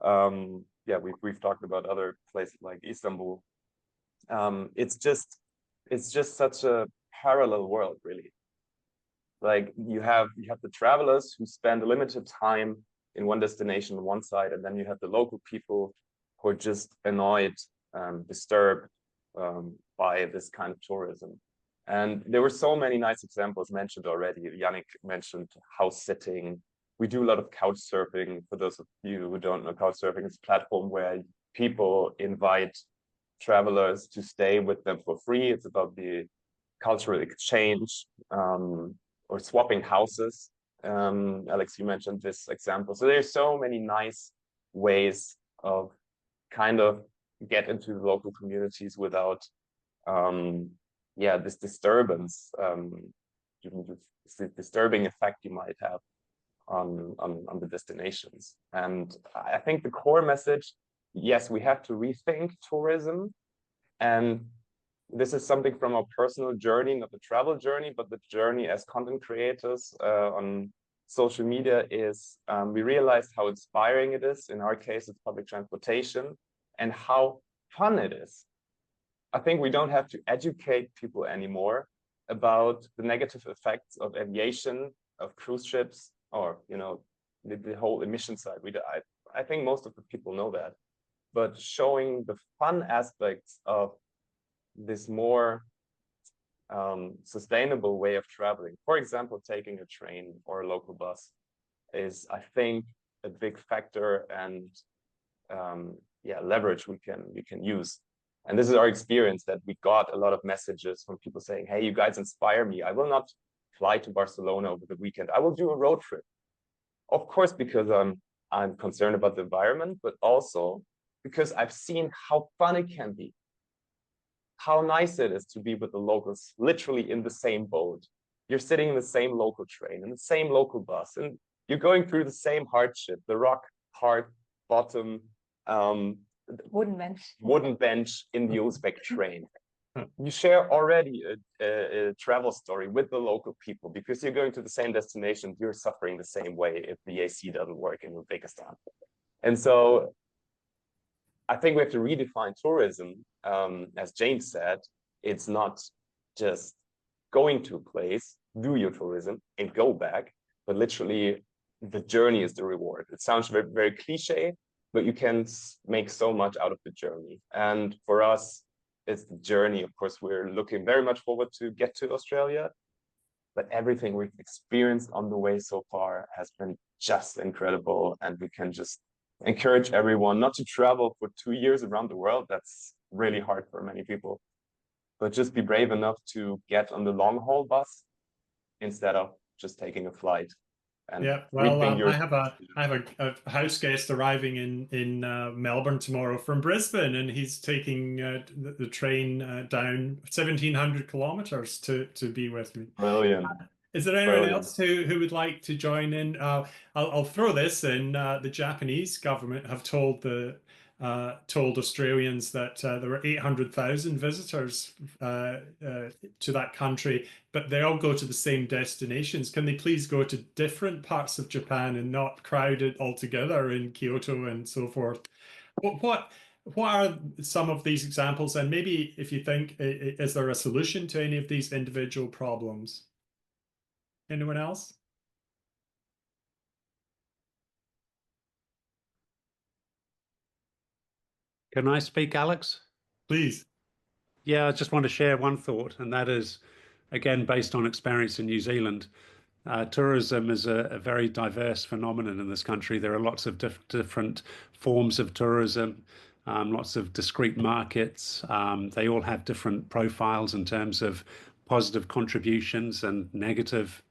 S2: Yeah, we've talked about other places like Istanbul. It's just such a parallel world, really. Like you have the travelers who spend a limited time in one destination on one side, and then you have the local people who are just annoyed, disturbed by this kind of tourism. And there were so many nice examples mentioned already. Yannick mentioned house sitting. We do a lot of couch surfing. For those of you who don't know, couch surfing is a platform where people invite travelers to stay with them for free. It's about the cultural exchange, or swapping houses. Alex, you mentioned this example. So there's so many nice ways of kind of get into the local communities without this disturbance, this disturbing effect you might have on the destinations. And I think the core message, yes, we have to rethink tourism. And this is something from our personal journey, not the travel journey, but the journey as content creators on social media is we realized how inspiring it is. In our case, it's public transportation, and how fun it is. I think we don't have to educate people anymore about the negative effects of aviation, of cruise ships, or the whole emission side. I think most of the people know that, but showing the fun aspects of this more sustainable way of traveling, for example, taking a train or a local bus, is, I think, a big factor and leverage we can use. And this is our experience, that we got a lot of messages from people saying, hey, you guys inspire me. I will not fly to Barcelona over the weekend. I will do a road trip. Of course, because I'm concerned about the environment, but also because I've seen how fun it can be. How nice it is to be with the locals, literally in the same boat. You're sitting in the same local train, in the same local bus, and you're going through the same hardship, the rock hard bottom, wooden bench in the Uzbek train. You share already a travel story with the local people, because you're going to the same destination. You're suffering the same way if the AC doesn't work in Uzbekistan. And so I think we have to redefine tourism. As James said, it's not just going to a place, do your tourism and go back, but literally the journey is the reward. It sounds very, very cliche, but you can make so much out of the journey. And for us, it's the journey. Of course, we're looking very much forward to get to Australia, but everything we've experienced on the way so far has been just incredible. And we can just encourage everyone not to travel for 2 years around the world. That's really hard for many people, but just be brave enough to get on the long haul bus instead of just taking a flight. And
S1: yeah, well, I have a house guest arriving in Melbourne tomorrow from Brisbane, and he's taking the train down 1,700 kilometers to be with me.
S2: Brilliant.
S1: Is there anyone else who would like to join in? I'll throw this in. The Japanese government have told Australians that there were 800,000 visitors to that country, but they all go to the same destinations. Can they please go to different parts of Japan and not crowd it all together in Kyoto and so forth? What are some of these examples? And maybe if you think, is there a solution to any of these individual problems? Anyone else?
S6: Can I speak, Alex?
S1: Please.
S6: Yeah, I just want to share one thought, and that is, again, based on experience in New Zealand. Tourism is a very diverse phenomenon in this country. There are lots of different forms of tourism, lots of discrete markets. They all have different profiles in terms of positive contributions and negative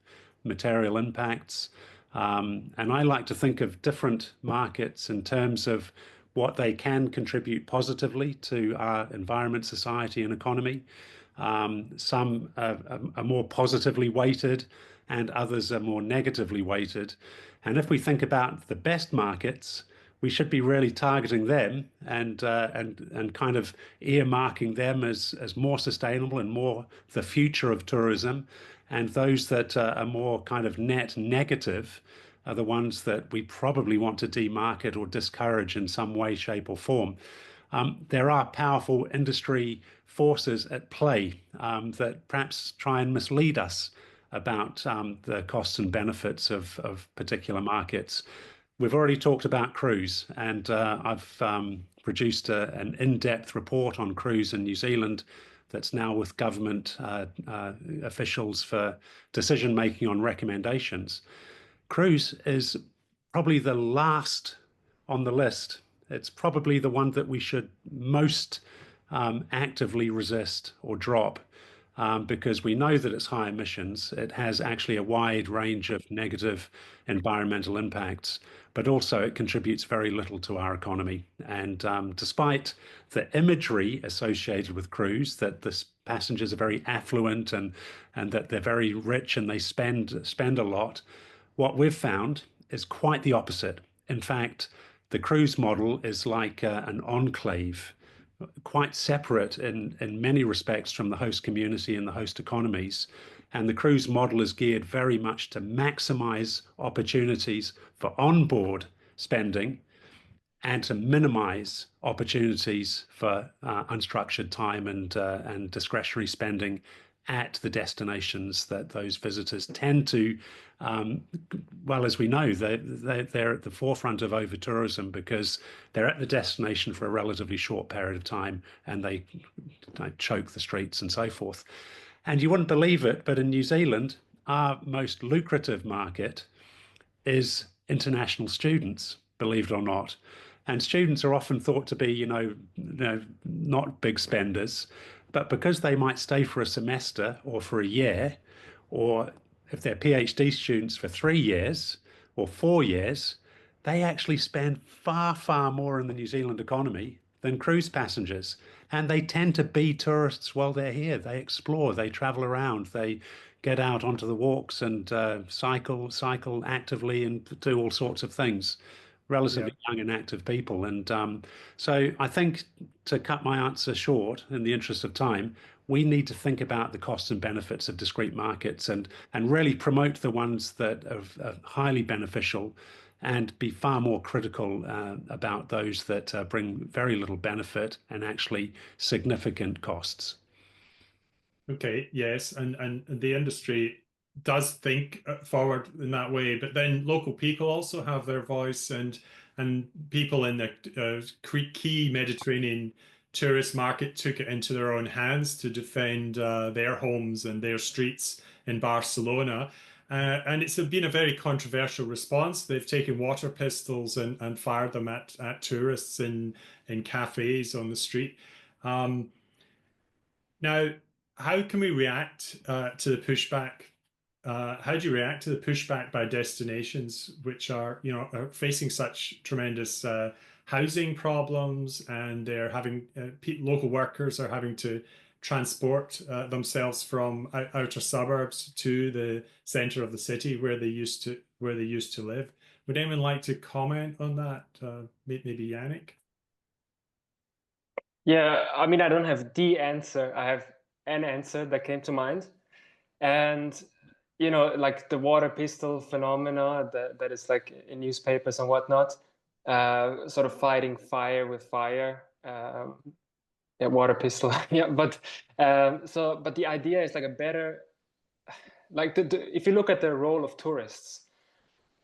S6: material impacts. And I like to think of different markets in terms of what they can contribute positively to our environment, society, and economy. Some are more positively weighted and others are more negatively weighted. And if we think about the best markets, we should be really targeting them and kind of earmarking them as more sustainable and more the future of tourism. And those that are more kind of net negative are the ones that we probably want to demarket or discourage in some way, shape, or form. There are powerful industry forces at play that perhaps try and mislead us about the costs and benefits of particular markets. We've already talked about cruise, and I've produced an in-depth report on cruise in New Zealand that's now with government officials for decision making on recommendations. Cruise is probably the last on the list. It's probably the one that we should most actively resist or drop because we know that it's high emissions. It has actually a wide range of negative environmental impacts, but also it contributes very little to our economy. And despite the imagery associated with cruise, that the passengers are very affluent and that they're very rich and they spend a lot, what we've found is quite the opposite. In fact, the cruise model is like an enclave, quite separate in many respects from the host community and the host economies. And the cruise model is geared very much to maximize opportunities for onboard spending and to minimize opportunities for unstructured time and discretionary spending at the destinations that those visitors tend to, well, as we know, they're at the forefront of over-tourism because they're at the destination for a relatively short period of time and they choke the streets and so forth. And you wouldn't believe it, but in New Zealand, our most lucrative market is international students, believe it or not. And students are often thought to be, not big spenders, but because they might stay for a semester or for a year, or if they're PhD students for 3 years or 4 years, they actually spend far, far more in the New Zealand economy than cruise passengers. And they tend to be tourists while they're here. They explore, they travel around, they get out onto the walks and cycle actively and do all sorts of things. Relatively young and active people. And so I think, to cut my answer short in the interest of time, we need to think about the costs and benefits of discrete markets and really promote the ones that are highly beneficial and be far more critical about those that bring very little benefit and actually significant costs.
S1: Okay, yes, and the industry does think forward in that way, but then local people also have their voice, and people in the key Mediterranean tourist market took it into their own hands to defend their homes and their streets in Barcelona. And it's been a very controversial response. They've taken water pistols and fired them at tourists in cafes on the street. Now, how can we react to the pushback? How do you react to the pushback by destinations which are facing such tremendous housing problems, and they're having local workers are having to transport themselves from outer suburbs to the center of the city where they used to live? Would anyone like to comment on that? Maybe Yannick?
S3: Yeah, I mean, I don't have the answer. I have an answer that came to mind. And, like the water pistol phenomena that is like in newspapers and whatnot, sort of fighting fire with fire. Yeah, water pistol. Yeah, but but the idea is like a better, like if you look at the role of tourists,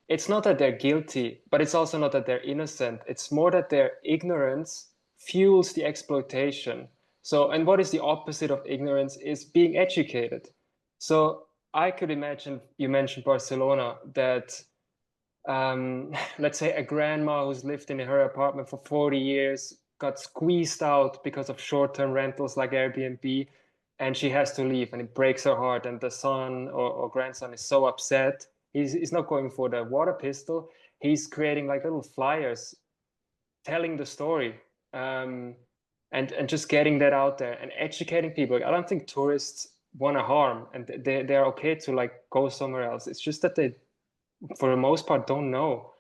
S3: it's not that they're guilty, but it's also not that they're innocent. It's more that their ignorance fuels the exploitation. So, and what is the opposite of ignorance is being educated. So I could imagine, you mentioned Barcelona, that let's say a grandma who's lived in her apartment for 40 years got squeezed out because of short-term rentals like Airbnb, and she has to leave, and it breaks her heart, and the son or grandson is so upset. He's not going for the water pistol. He's creating like little flyers telling the story. and just getting that out there and educating people. I don't think tourists want to harm, and they're okay to like go somewhere else. It's just that they, for the most part, don't know.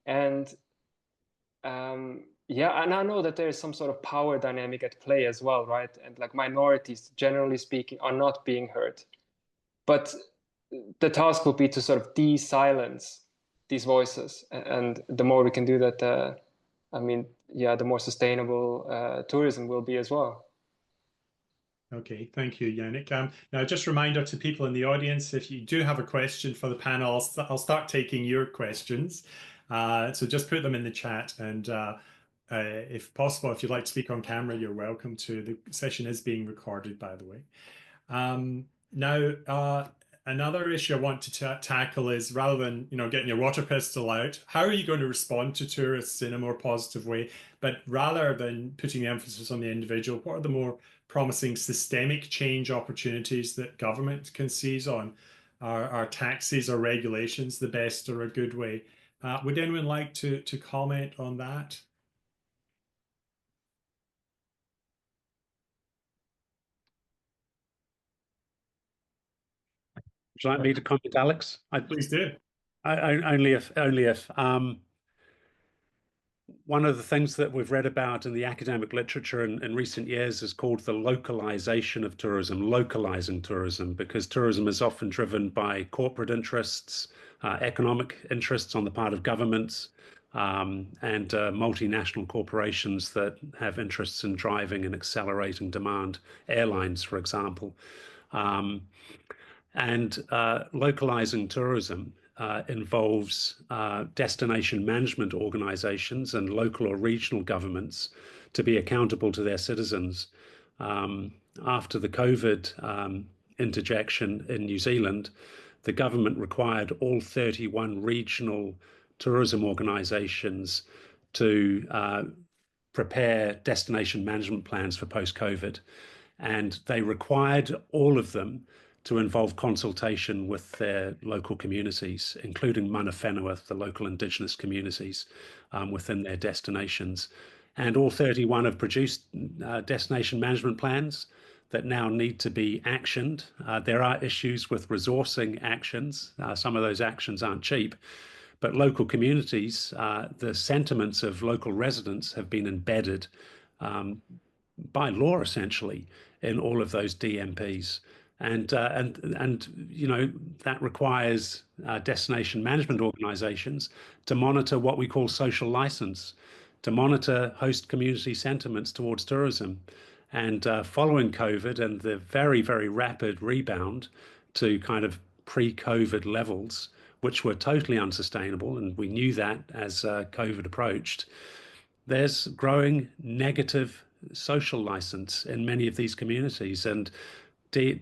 S3: And yeah, and I know that there is some sort of power dynamic at play as well, right? And like minorities, generally speaking, are not being heard. But the task will be to sort of de-silence these voices, and the more we can do that, I mean, yeah, the more sustainable tourism will be as well.
S1: Okay, thank you, Yannick. Now, just a reminder to people in the audience, if you do have a question for the panel, I'll start taking your questions. So just put them in the chat, and if possible, if you'd like to speak on camera, you're welcome to. The session is being recorded, by the way. Now, another issue I want to tackle is, rather than getting your water pistol out, how are you going to respond to tourists in a more positive way? But rather than putting the emphasis on the individual, what are the more promising systemic change opportunities that government can seize on? Are taxes or regulations the best or a good way? Would anyone like to comment on that?
S6: Would you like me to comment, Alex?
S1: Please do.
S6: Only if. One of the things that we've read about in the academic literature in recent years is called the localization of tourism, localizing tourism, because tourism is often driven by corporate interests, economic interests on the part of governments, and multinational corporations that have interests in driving and accelerating demand, airlines, for example. Localizing tourism involves destination management organizations and local or regional governments to be accountable to their citizens. After the COVID interjection in New Zealand, the government required all 31 regional tourism organizations to prepare destination management plans for post-COVID. And they required all of them to involve consultation with their local communities, including Mana Whenua, the local indigenous communities within their destinations. And all 31 have produced destination management plans that now need to be actioned. There are issues with resourcing actions. Some of those actions aren't cheap, but local communities, the sentiments of local residents have been embedded by law, essentially, in all of those DMPs. And that requires destination management organizations to monitor what we call social license, to monitor host community sentiments towards tourism. And following COVID and the very, very rapid rebound to kind of pre-COVID levels, which were totally unsustainable, and we knew that as COVID approached, there's growing negative social license in many of these communities, and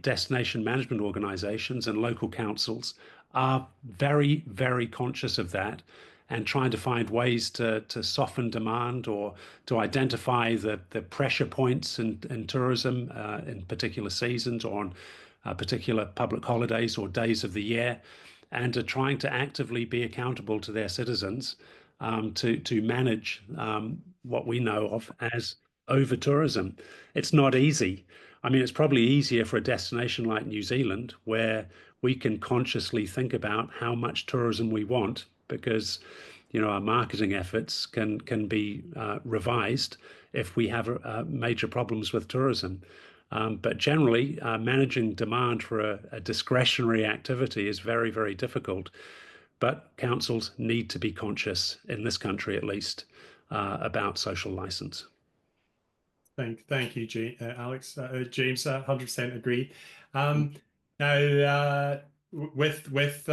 S6: destination management organizations and local councils are very, very conscious of that and trying to find ways to soften demand or to identify the pressure points in tourism in particular seasons or on particular public holidays or days of the year, and are trying to actively be accountable to their citizens to manage what we know of as over-tourism. It's not easy. I mean, it's probably easier for a destination like New Zealand, where we can consciously think about how much tourism we want, because our marketing efforts can be revised if we have major problems with tourism. But generally, managing demand for a discretionary activity is very, very difficult. But councils need to be conscious, in this country at least, about social license.
S1: Thank you, Alex. James, 100% agree. Now, with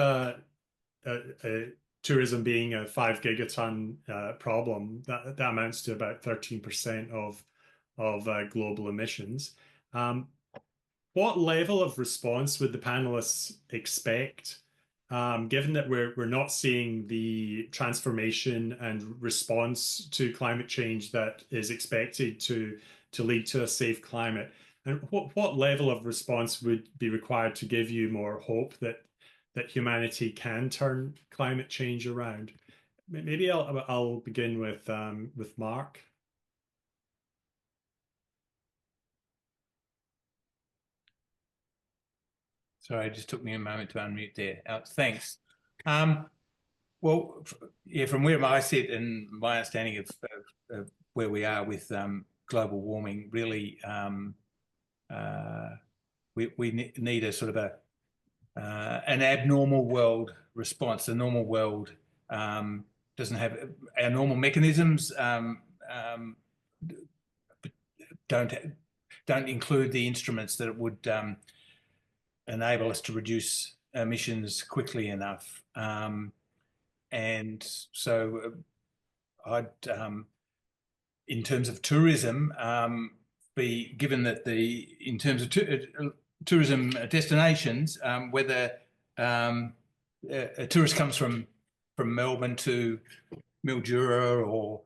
S1: tourism being a 5 gigaton problem, that amounts to about 13% of global emissions. What level of response would the panelists expect, given that we're not seeing the transformation and response to climate change that is expected to lead to a safe climate? And what level of response would be required to give you more hope that humanity can turn climate change around? Maybe I'll begin with Mark.
S4: Sorry, it just took me a moment to unmute there. Thanks. Well, yeah, from where I sit and my understanding of where we are with global warming, really, we need a sort of an abnormal world response. The normal world doesn't have our normal mechanisms. Don't include the instruments that would enable us to reduce emissions quickly enough. And so I'd, in terms of tourism, be given that in terms of tourism destinations, whether a tourist comes from Melbourne to Mildura or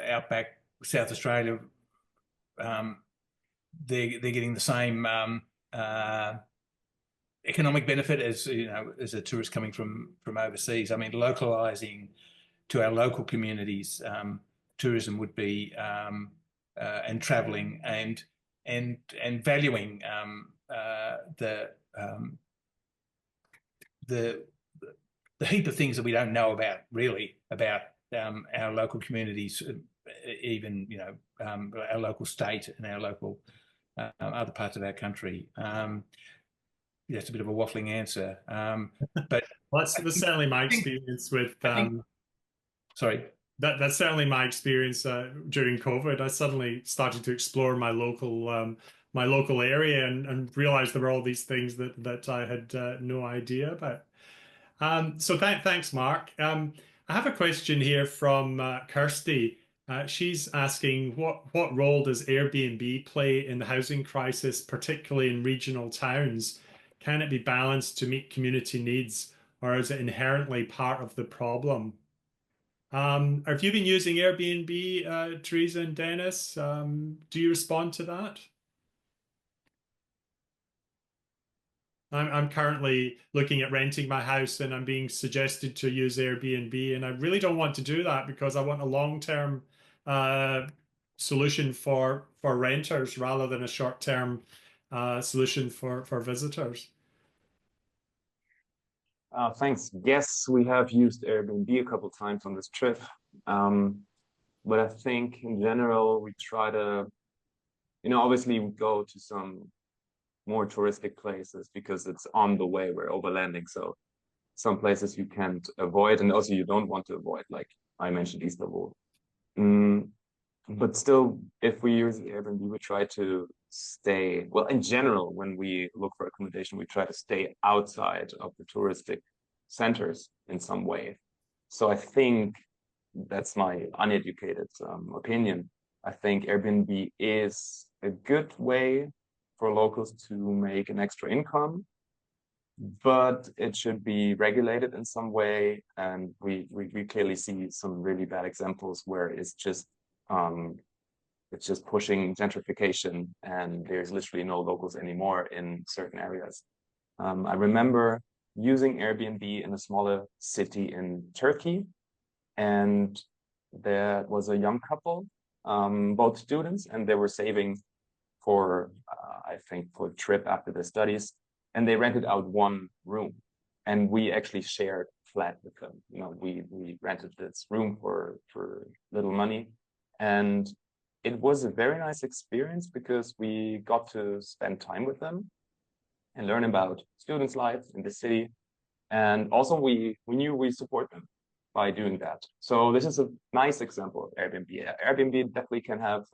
S4: outback South Australia, they're getting the same economic benefit as as a tourist coming from overseas. I mean, localizing to our local communities, tourism would be and traveling and valuing the heap of things that we don't know about our local communities, even our local state and our local other parts of our country. That's a bit of a waffling answer, but
S1: that's certainly my experience with.
S4: Sorry.
S1: That's certainly my experience during COVID. I suddenly started to explore my local area and realized there were all these things that I had no idea about. So thanks, Mark. I have a question here from Kirsty. She's asking what role does Airbnb play in the housing crisis, particularly in regional towns? Can it be balanced to meet community needs, or is it inherently part of the problem? Have you been using Airbnb, Teresa and Dennis? Do you respond to that? I'm currently looking at renting my house and I'm being suggested to use Airbnb, and I really don't want to do that because I want a long-term solution for renters rather than a short-term solution for visitors.
S2: Thanks. Yes, we have used Airbnb a couple of times on this trip. But I think in general, we try to, obviously we go to some more touristic places because it's on the way, we're overlanding. So some places you can't avoid, and also you don't want to avoid, like I mentioned, Istanbul. But still, if we use Airbnb, we try to stay, well, in general, when we look for accommodation, we try to stay outside of the touristic centers in some way. So I think that's my uneducated opinion. I think Airbnb is a good way for locals to make an extra income, but it should be regulated in some way. And we clearly see some really bad examples where it's just pushing gentrification and there's literally no locals anymore in certain areas. I remember using Airbnb in a smaller city in Turkey, and there was a young couple, both students, and they were saving for, I think, for a trip after their studies, and they rented out one room, and we actually shared a flat with them. We rented this room for little money, and it was a very nice experience because we got to spend time with them and learn about students' lives in the city. And also we knew we support them by doing that. So this is a nice example of Airbnb. Airbnb definitely can have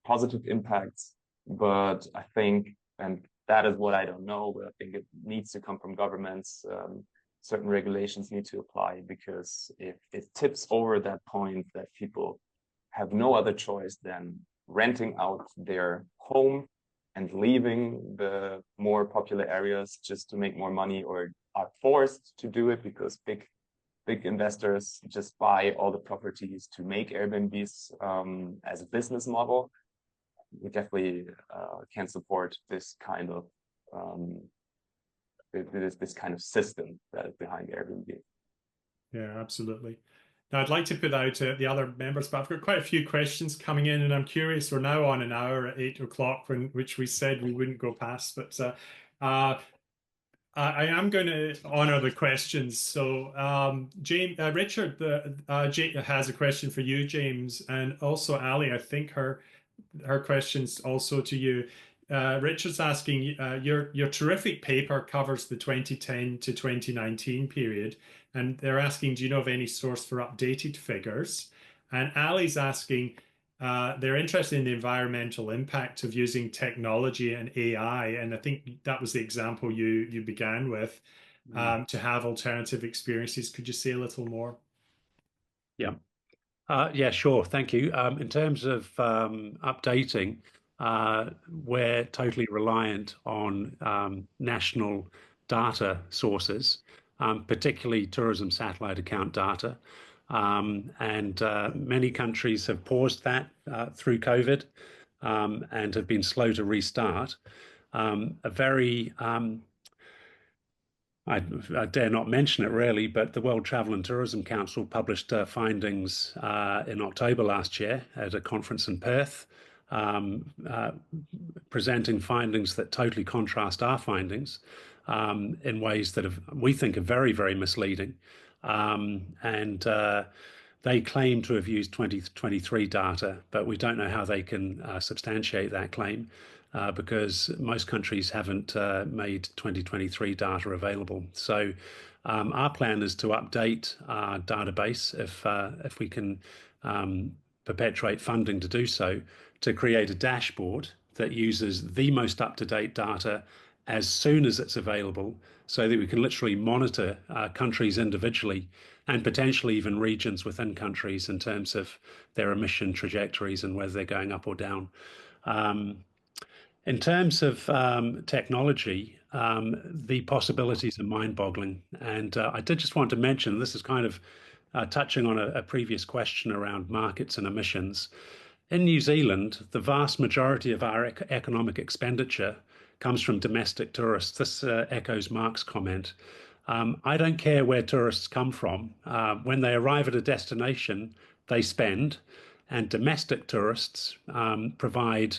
S2: positive impacts, but I think, and that is what I don't know, but I think it needs to come from governments. Certain regulations need to apply, because if it tips over that point that people have no other choice than renting out their home and leaving the more popular areas just to make more money, or are forced to do it because big investors just buy all the properties to make Airbnbs as a business model, we definitely can support this kind of this kind of system that is behind Airbnb.
S1: Yeah, absolutely. Now, I'd like to put out the other members, but I've got quite a few questions coming in, and I'm curious. We're now on an hour at 8 o'clock, which we said we wouldn't go past. But I am going to honor the questions. So, Richard has a question for you, James, and also Ali. I think her question's also to you. Richard's asking, your terrific paper covers the 2010 to 2019 period, and they're asking, do you know of any source for updated figures? And Ali's asking, they're interested in the environmental impact of using technology and AI, and I think that was the example you began with, to have alternative experiences. Could you say a little more?
S6: Yeah. Yeah, sure. Thank you. In terms of updating, we're totally reliant on national data sources, particularly tourism satellite account data. And many countries have paused that through COVID and have been slow to restart. I dare not mention it really, but the World Travel and Tourism Council published findings in October last year at a conference in Perth, presenting findings that totally contrast our findings in ways that we think are very, very misleading. They claim to have used 2023 data, but we don't know how they can substantiate that claim. Because most countries haven't made 2023 data available. So our plan is to update our database if we can perpetuate funding to do so, to create a dashboard that uses the most up-to-date data as soon as it's available, so that we can literally monitor countries individually and potentially even regions within countries in terms of their emission trajectories and whether they're going up or down. In terms of technology, the possibilities are mind-boggling. And I did just want to mention, this is kind of touching on a previous question around markets and emissions. In New Zealand, the vast majority of our economic expenditure comes from domestic tourists. This echoes Mark's comment. I don't care where tourists come from. When they arrive at a destination, they spend, and domestic tourists provide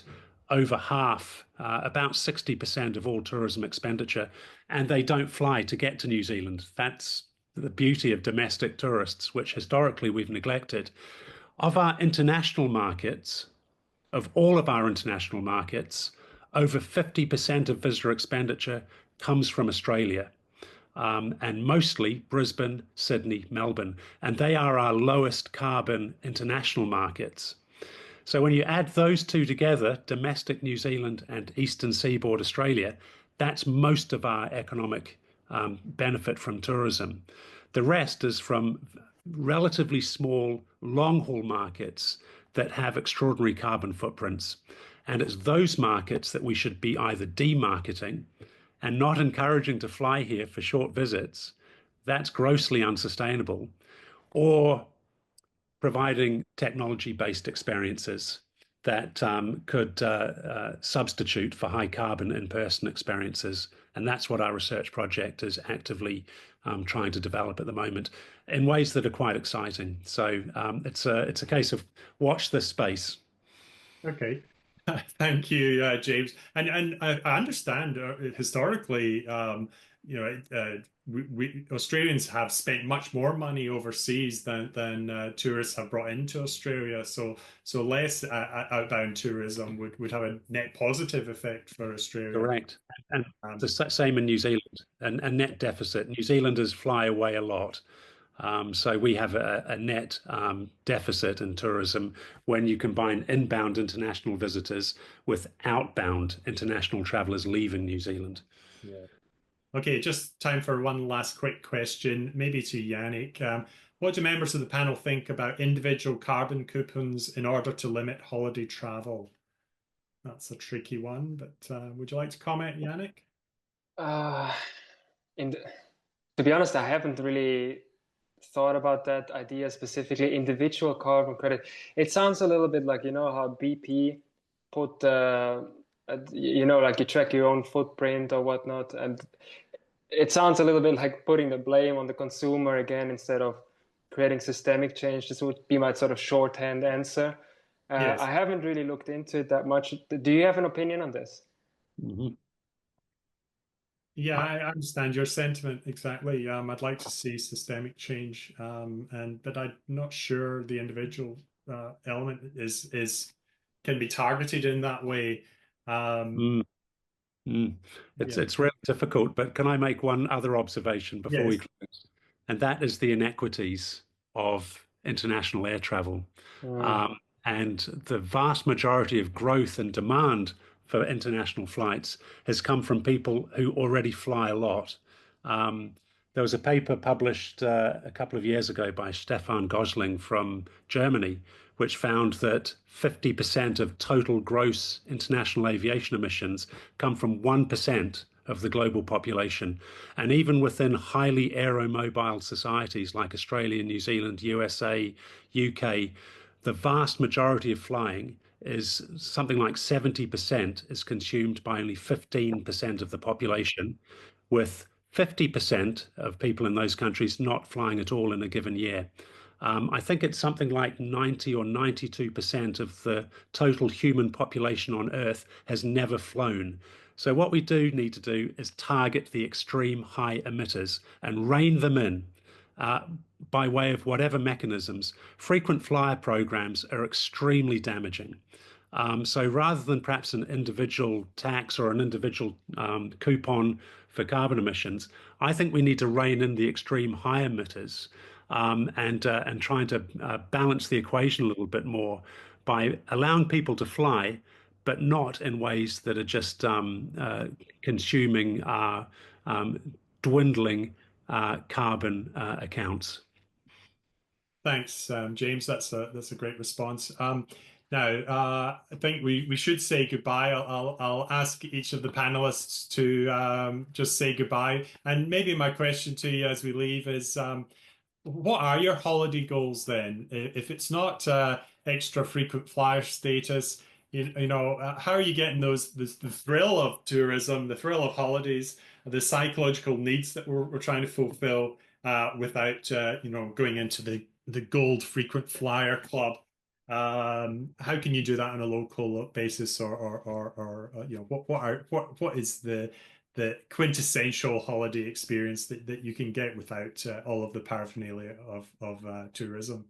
S6: over half, about 60% of all tourism expenditure, and they don't fly to get to New Zealand. That's the beauty of domestic tourists, which historically we've neglected. Of our international markets, of all of our international markets, over 50% of visitor expenditure comes from Australia, and mostly Brisbane, Sydney, Melbourne, and they are our lowest carbon international markets. So when you add those two together, domestic New Zealand and Eastern Seaboard Australia, that's most of our economic benefit from tourism. The rest is from relatively small long-haul markets that have extraordinary carbon footprints. And it's those markets that we should be either demarketing and not encouraging to fly here for short visits. That's grossly unsustainable. Or providing technology-based experiences that could substitute for high carbon in-person experiences. And that's what our research project is actively trying to develop at the moment in ways that are quite exciting. So it's a case of watch this space.
S1: Okay. Thank you, James. And I understand historically, we Australians have spent much more money overseas than tourists have brought into Australia. So less outbound tourism would have a net positive effect for Australia.
S6: Correct. And the same in New Zealand, and net deficit. New Zealanders fly away a lot. So we have a net deficit in tourism when you combine inbound international visitors with outbound international travelers leaving New Zealand.
S1: Yeah. Okay, just time for one last quick question, maybe to Yannick. What do members of the panel think about individual carbon coupons in order to limit holiday travel? That's a tricky one, but would you like to comment, Yannick?
S3: To be honest, I haven't really thought about that idea specifically. Individual carbon credit. It sounds a little bit like, you know, how BP put, you know, like you track your own footprint or whatnot. And it sounds a little bit like putting the blame on the consumer again, instead of creating systemic change. This would be my sort of shorthand answer.
S1: Yes.
S3: I haven't really looked into it that much. Do you have an opinion on this?
S6: Mm-hmm.
S1: Yeah, I understand your sentiment exactly. I'd like to see systemic change, but I'm not sure the individual element can be targeted in that way.
S6: Mm, mm.
S1: Yeah.
S6: It's really difficult, but can I make one other observation before we
S1: Yes.
S6: close? And that is the inequities of international air travel. And the vast majority of growth and demand for international flights has come from people who already fly a lot. There was a paper published a couple of years ago by Stefan Gosling from Germany, which found that 50% of total gross international aviation emissions come from 1% of the global population. And even within highly aeromobile societies like Australia, New Zealand, USA, UK, the vast majority of flying is something like 70% is consumed by only 15% of the population, with 50% of people in those countries not flying at all in a given year. I think it's something like 90 or 92% of the total human population on Earth has never flown. So what we do need to do is target the extreme high emitters and rein them in by way of whatever mechanisms. Frequent flyer programs are extremely damaging. So rather than perhaps an individual tax or an individual coupon for carbon emissions, I think we need to rein in the extreme high emitters and trying to balance the equation a little bit more by allowing people to fly, but not in ways that are just consuming dwindling carbon accounts.
S1: Thanks, James. That's a great response. Now, I think we should say goodbye. I'll ask each of the panelists to just say goodbye. And maybe my question to you as we leave is, what are your holiday goals then? If it's not extra frequent flyer status, how are you getting the thrill of tourism, the thrill of holidays, the psychological needs that we're trying to fulfill without going into the gold frequent flyer club? How can you do that on a local basis, or what is the quintessential holiday experience that you can get without all of the paraphernalia of tourism?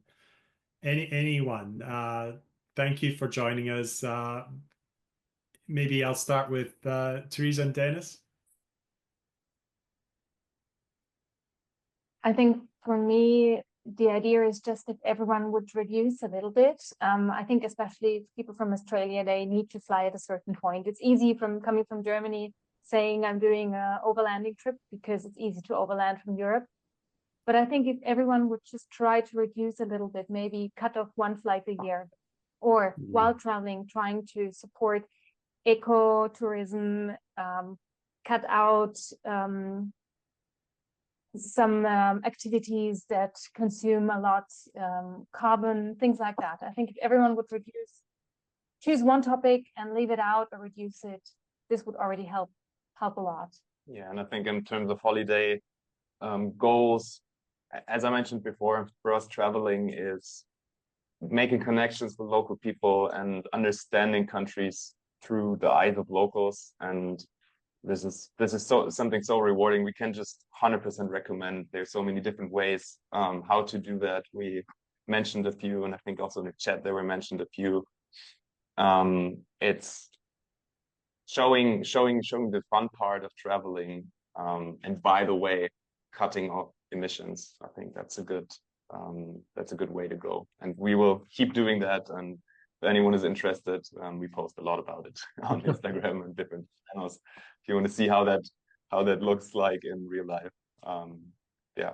S1: Anyone? Thank you for joining us. Maybe I'll start with Teresa and Dennis.
S5: I think for me, the idea is just if everyone would reduce a little bit. I think especially people from Australia, they need to fly at a certain point. It's easy coming from Germany saying I'm doing an overlanding trip because it's easy to overland from Europe. But I think if everyone would just try to reduce a little bit, maybe cut off one flight a year, or while traveling, trying to support eco-tourism, cut out some activities that consume a lot carbon, things like that. I think if everyone would choose one topic and leave it out or reduce it, this would already help a lot.
S2: Yeah, and I think in terms of holiday goals, as I mentioned before, for us traveling is making connections with local people and understanding countries through the eyes of locals. And this is something so rewarding. We can just 100% recommend. There's so many different ways how to do that. We mentioned a few, and I think also in the chat there were mentioned a few. It's showing the fun part of traveling, and by the way, cutting off emissions. I think that's a good way to go, and we will keep doing that. And if anyone is interested, we post a lot about it on Instagram and different channels. If you want to see how that looks like in real life, yeah.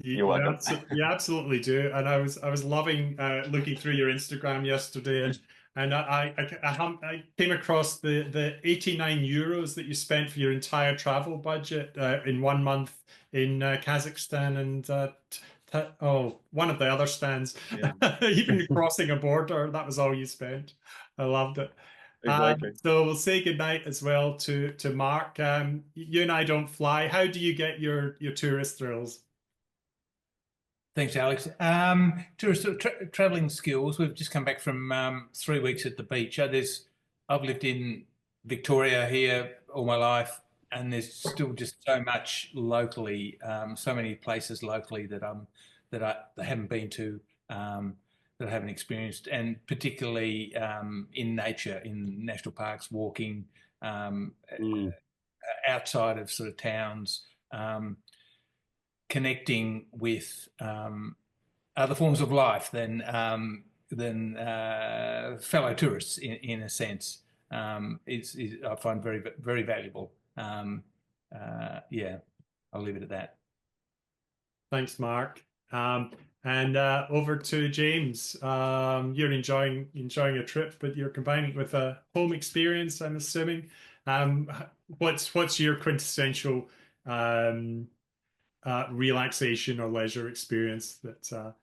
S2: You're welcome.
S1: You absolutely do, and I was loving looking through your Instagram yesterday, and I came across the 89 euros that you spent for your entire travel budget in 1 month in Kazakhstan and one of the other stands. Yeah. Even crossing a border, that was all you spent. I loved it. Exactly. So we'll say goodnight as well to Mark. You and I don't fly. How do you get your tourist thrills?
S4: Thanks, Alex. Traveling skills. We've just come back from 3 weeks at the beach. I've lived in Victoria here all my life, and there's still just so much locally, so many places locally that I haven't been to, that I haven't experienced, and particularly in nature, in national parks, walking outside of sort of towns, connecting with other forms of life than fellow tourists, in a sense, is I find very, very valuable. Yeah, I'll leave it at that.
S1: Thanks, Mark. And over to James. You're enjoying a trip, but you're combining it with a home experience, I'm assuming. What's your quintessential relaxation or leisure experience that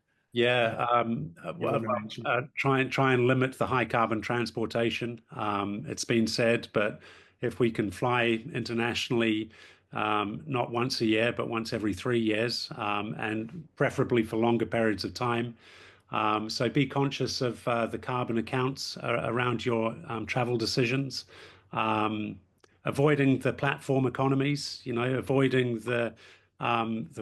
S6: try and limit the high carbon transportation. It's been said, but if we can fly internationally, not once a year, but once every 3 years, and preferably for longer periods of time. So be conscious of the carbon accounts around your travel decisions. Avoiding the platform economies, avoiding the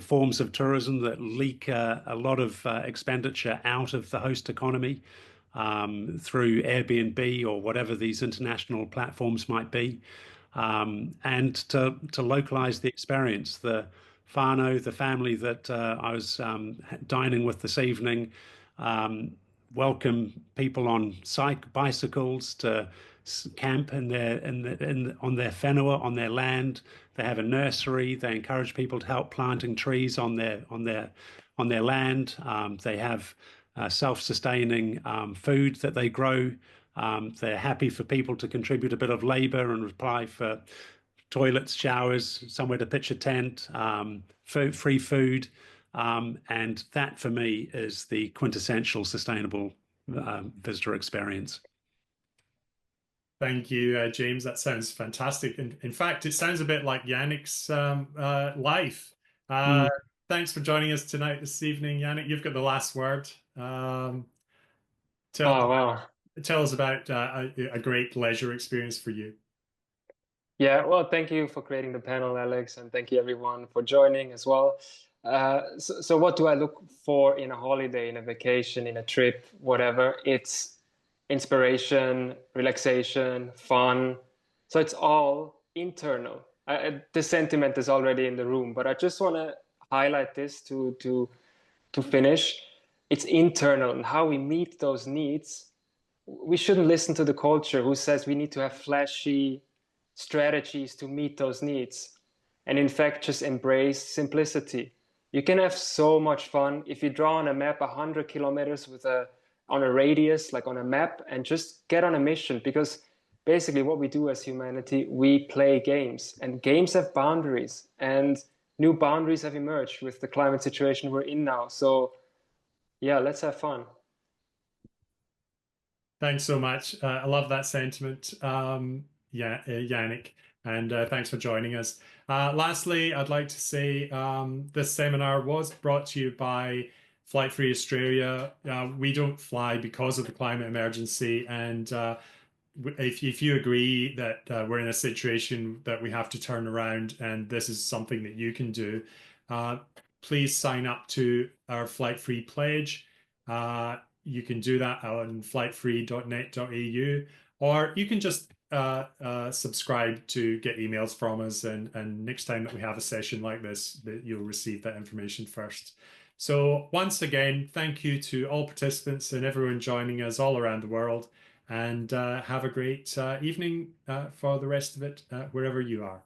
S6: forms of tourism that leak a lot of expenditure out of the host economy through Airbnb or whatever these international platforms might be, and to localize the experience. The whānau, the family that I was dining with this evening, welcome people on bicycles to camp on their whenua, on their land. They have a nursery. They encourage people to help planting trees on their land. They have self-sustaining food that they grow. They're happy for people to contribute a bit of labor and apply for toilets, showers, somewhere to pitch a tent, free food. And that for me is the quintessential sustainable visitor experience.
S1: Thank you, James. That sounds fantastic. And in fact, it sounds a bit like Yannick's life. Thanks for joining us tonight, this evening, Yannick. You've got the last word. Tell us about a great leisure experience for you.
S3: Yeah, well, thank you for creating the panel, Alex, and thank you everyone for joining as well. So what do I look for in a holiday, in a vacation, in a trip, whatever? It's inspiration, relaxation, fun. So it's all internal. The sentiment is already in the room, but I just want to highlight this to finish. It's internal, and how we meet those needs. We shouldn't listen to the culture who says we need to have flashy strategies to meet those needs, and in fact just embrace simplicity. You can have so much fun if you draw on a map 100 kilometers on a radius, like on a map, and just get on a mission. Because basically what we do as humanity, we play games, and games have boundaries, and new boundaries have emerged with the climate situation we're in now. So yeah, let's have fun.
S1: Thanks so much. I love that sentiment, Yannick, and thanks for joining us. Lastly, I'd like to say this seminar was brought to you by Flight Free Australia. We don't fly because of the climate emergency, and if you agree that we're in a situation that we have to turn around and this is something that you can do, please sign up to our Flight Free pledge. You can do that on flightfree.net.au, or you can just subscribe to get emails from us, and next time that we have a session like this, you'll receive that information first. So once again, thank you to all participants and everyone joining us all around the world, and have a great evening for the rest of it, wherever you are.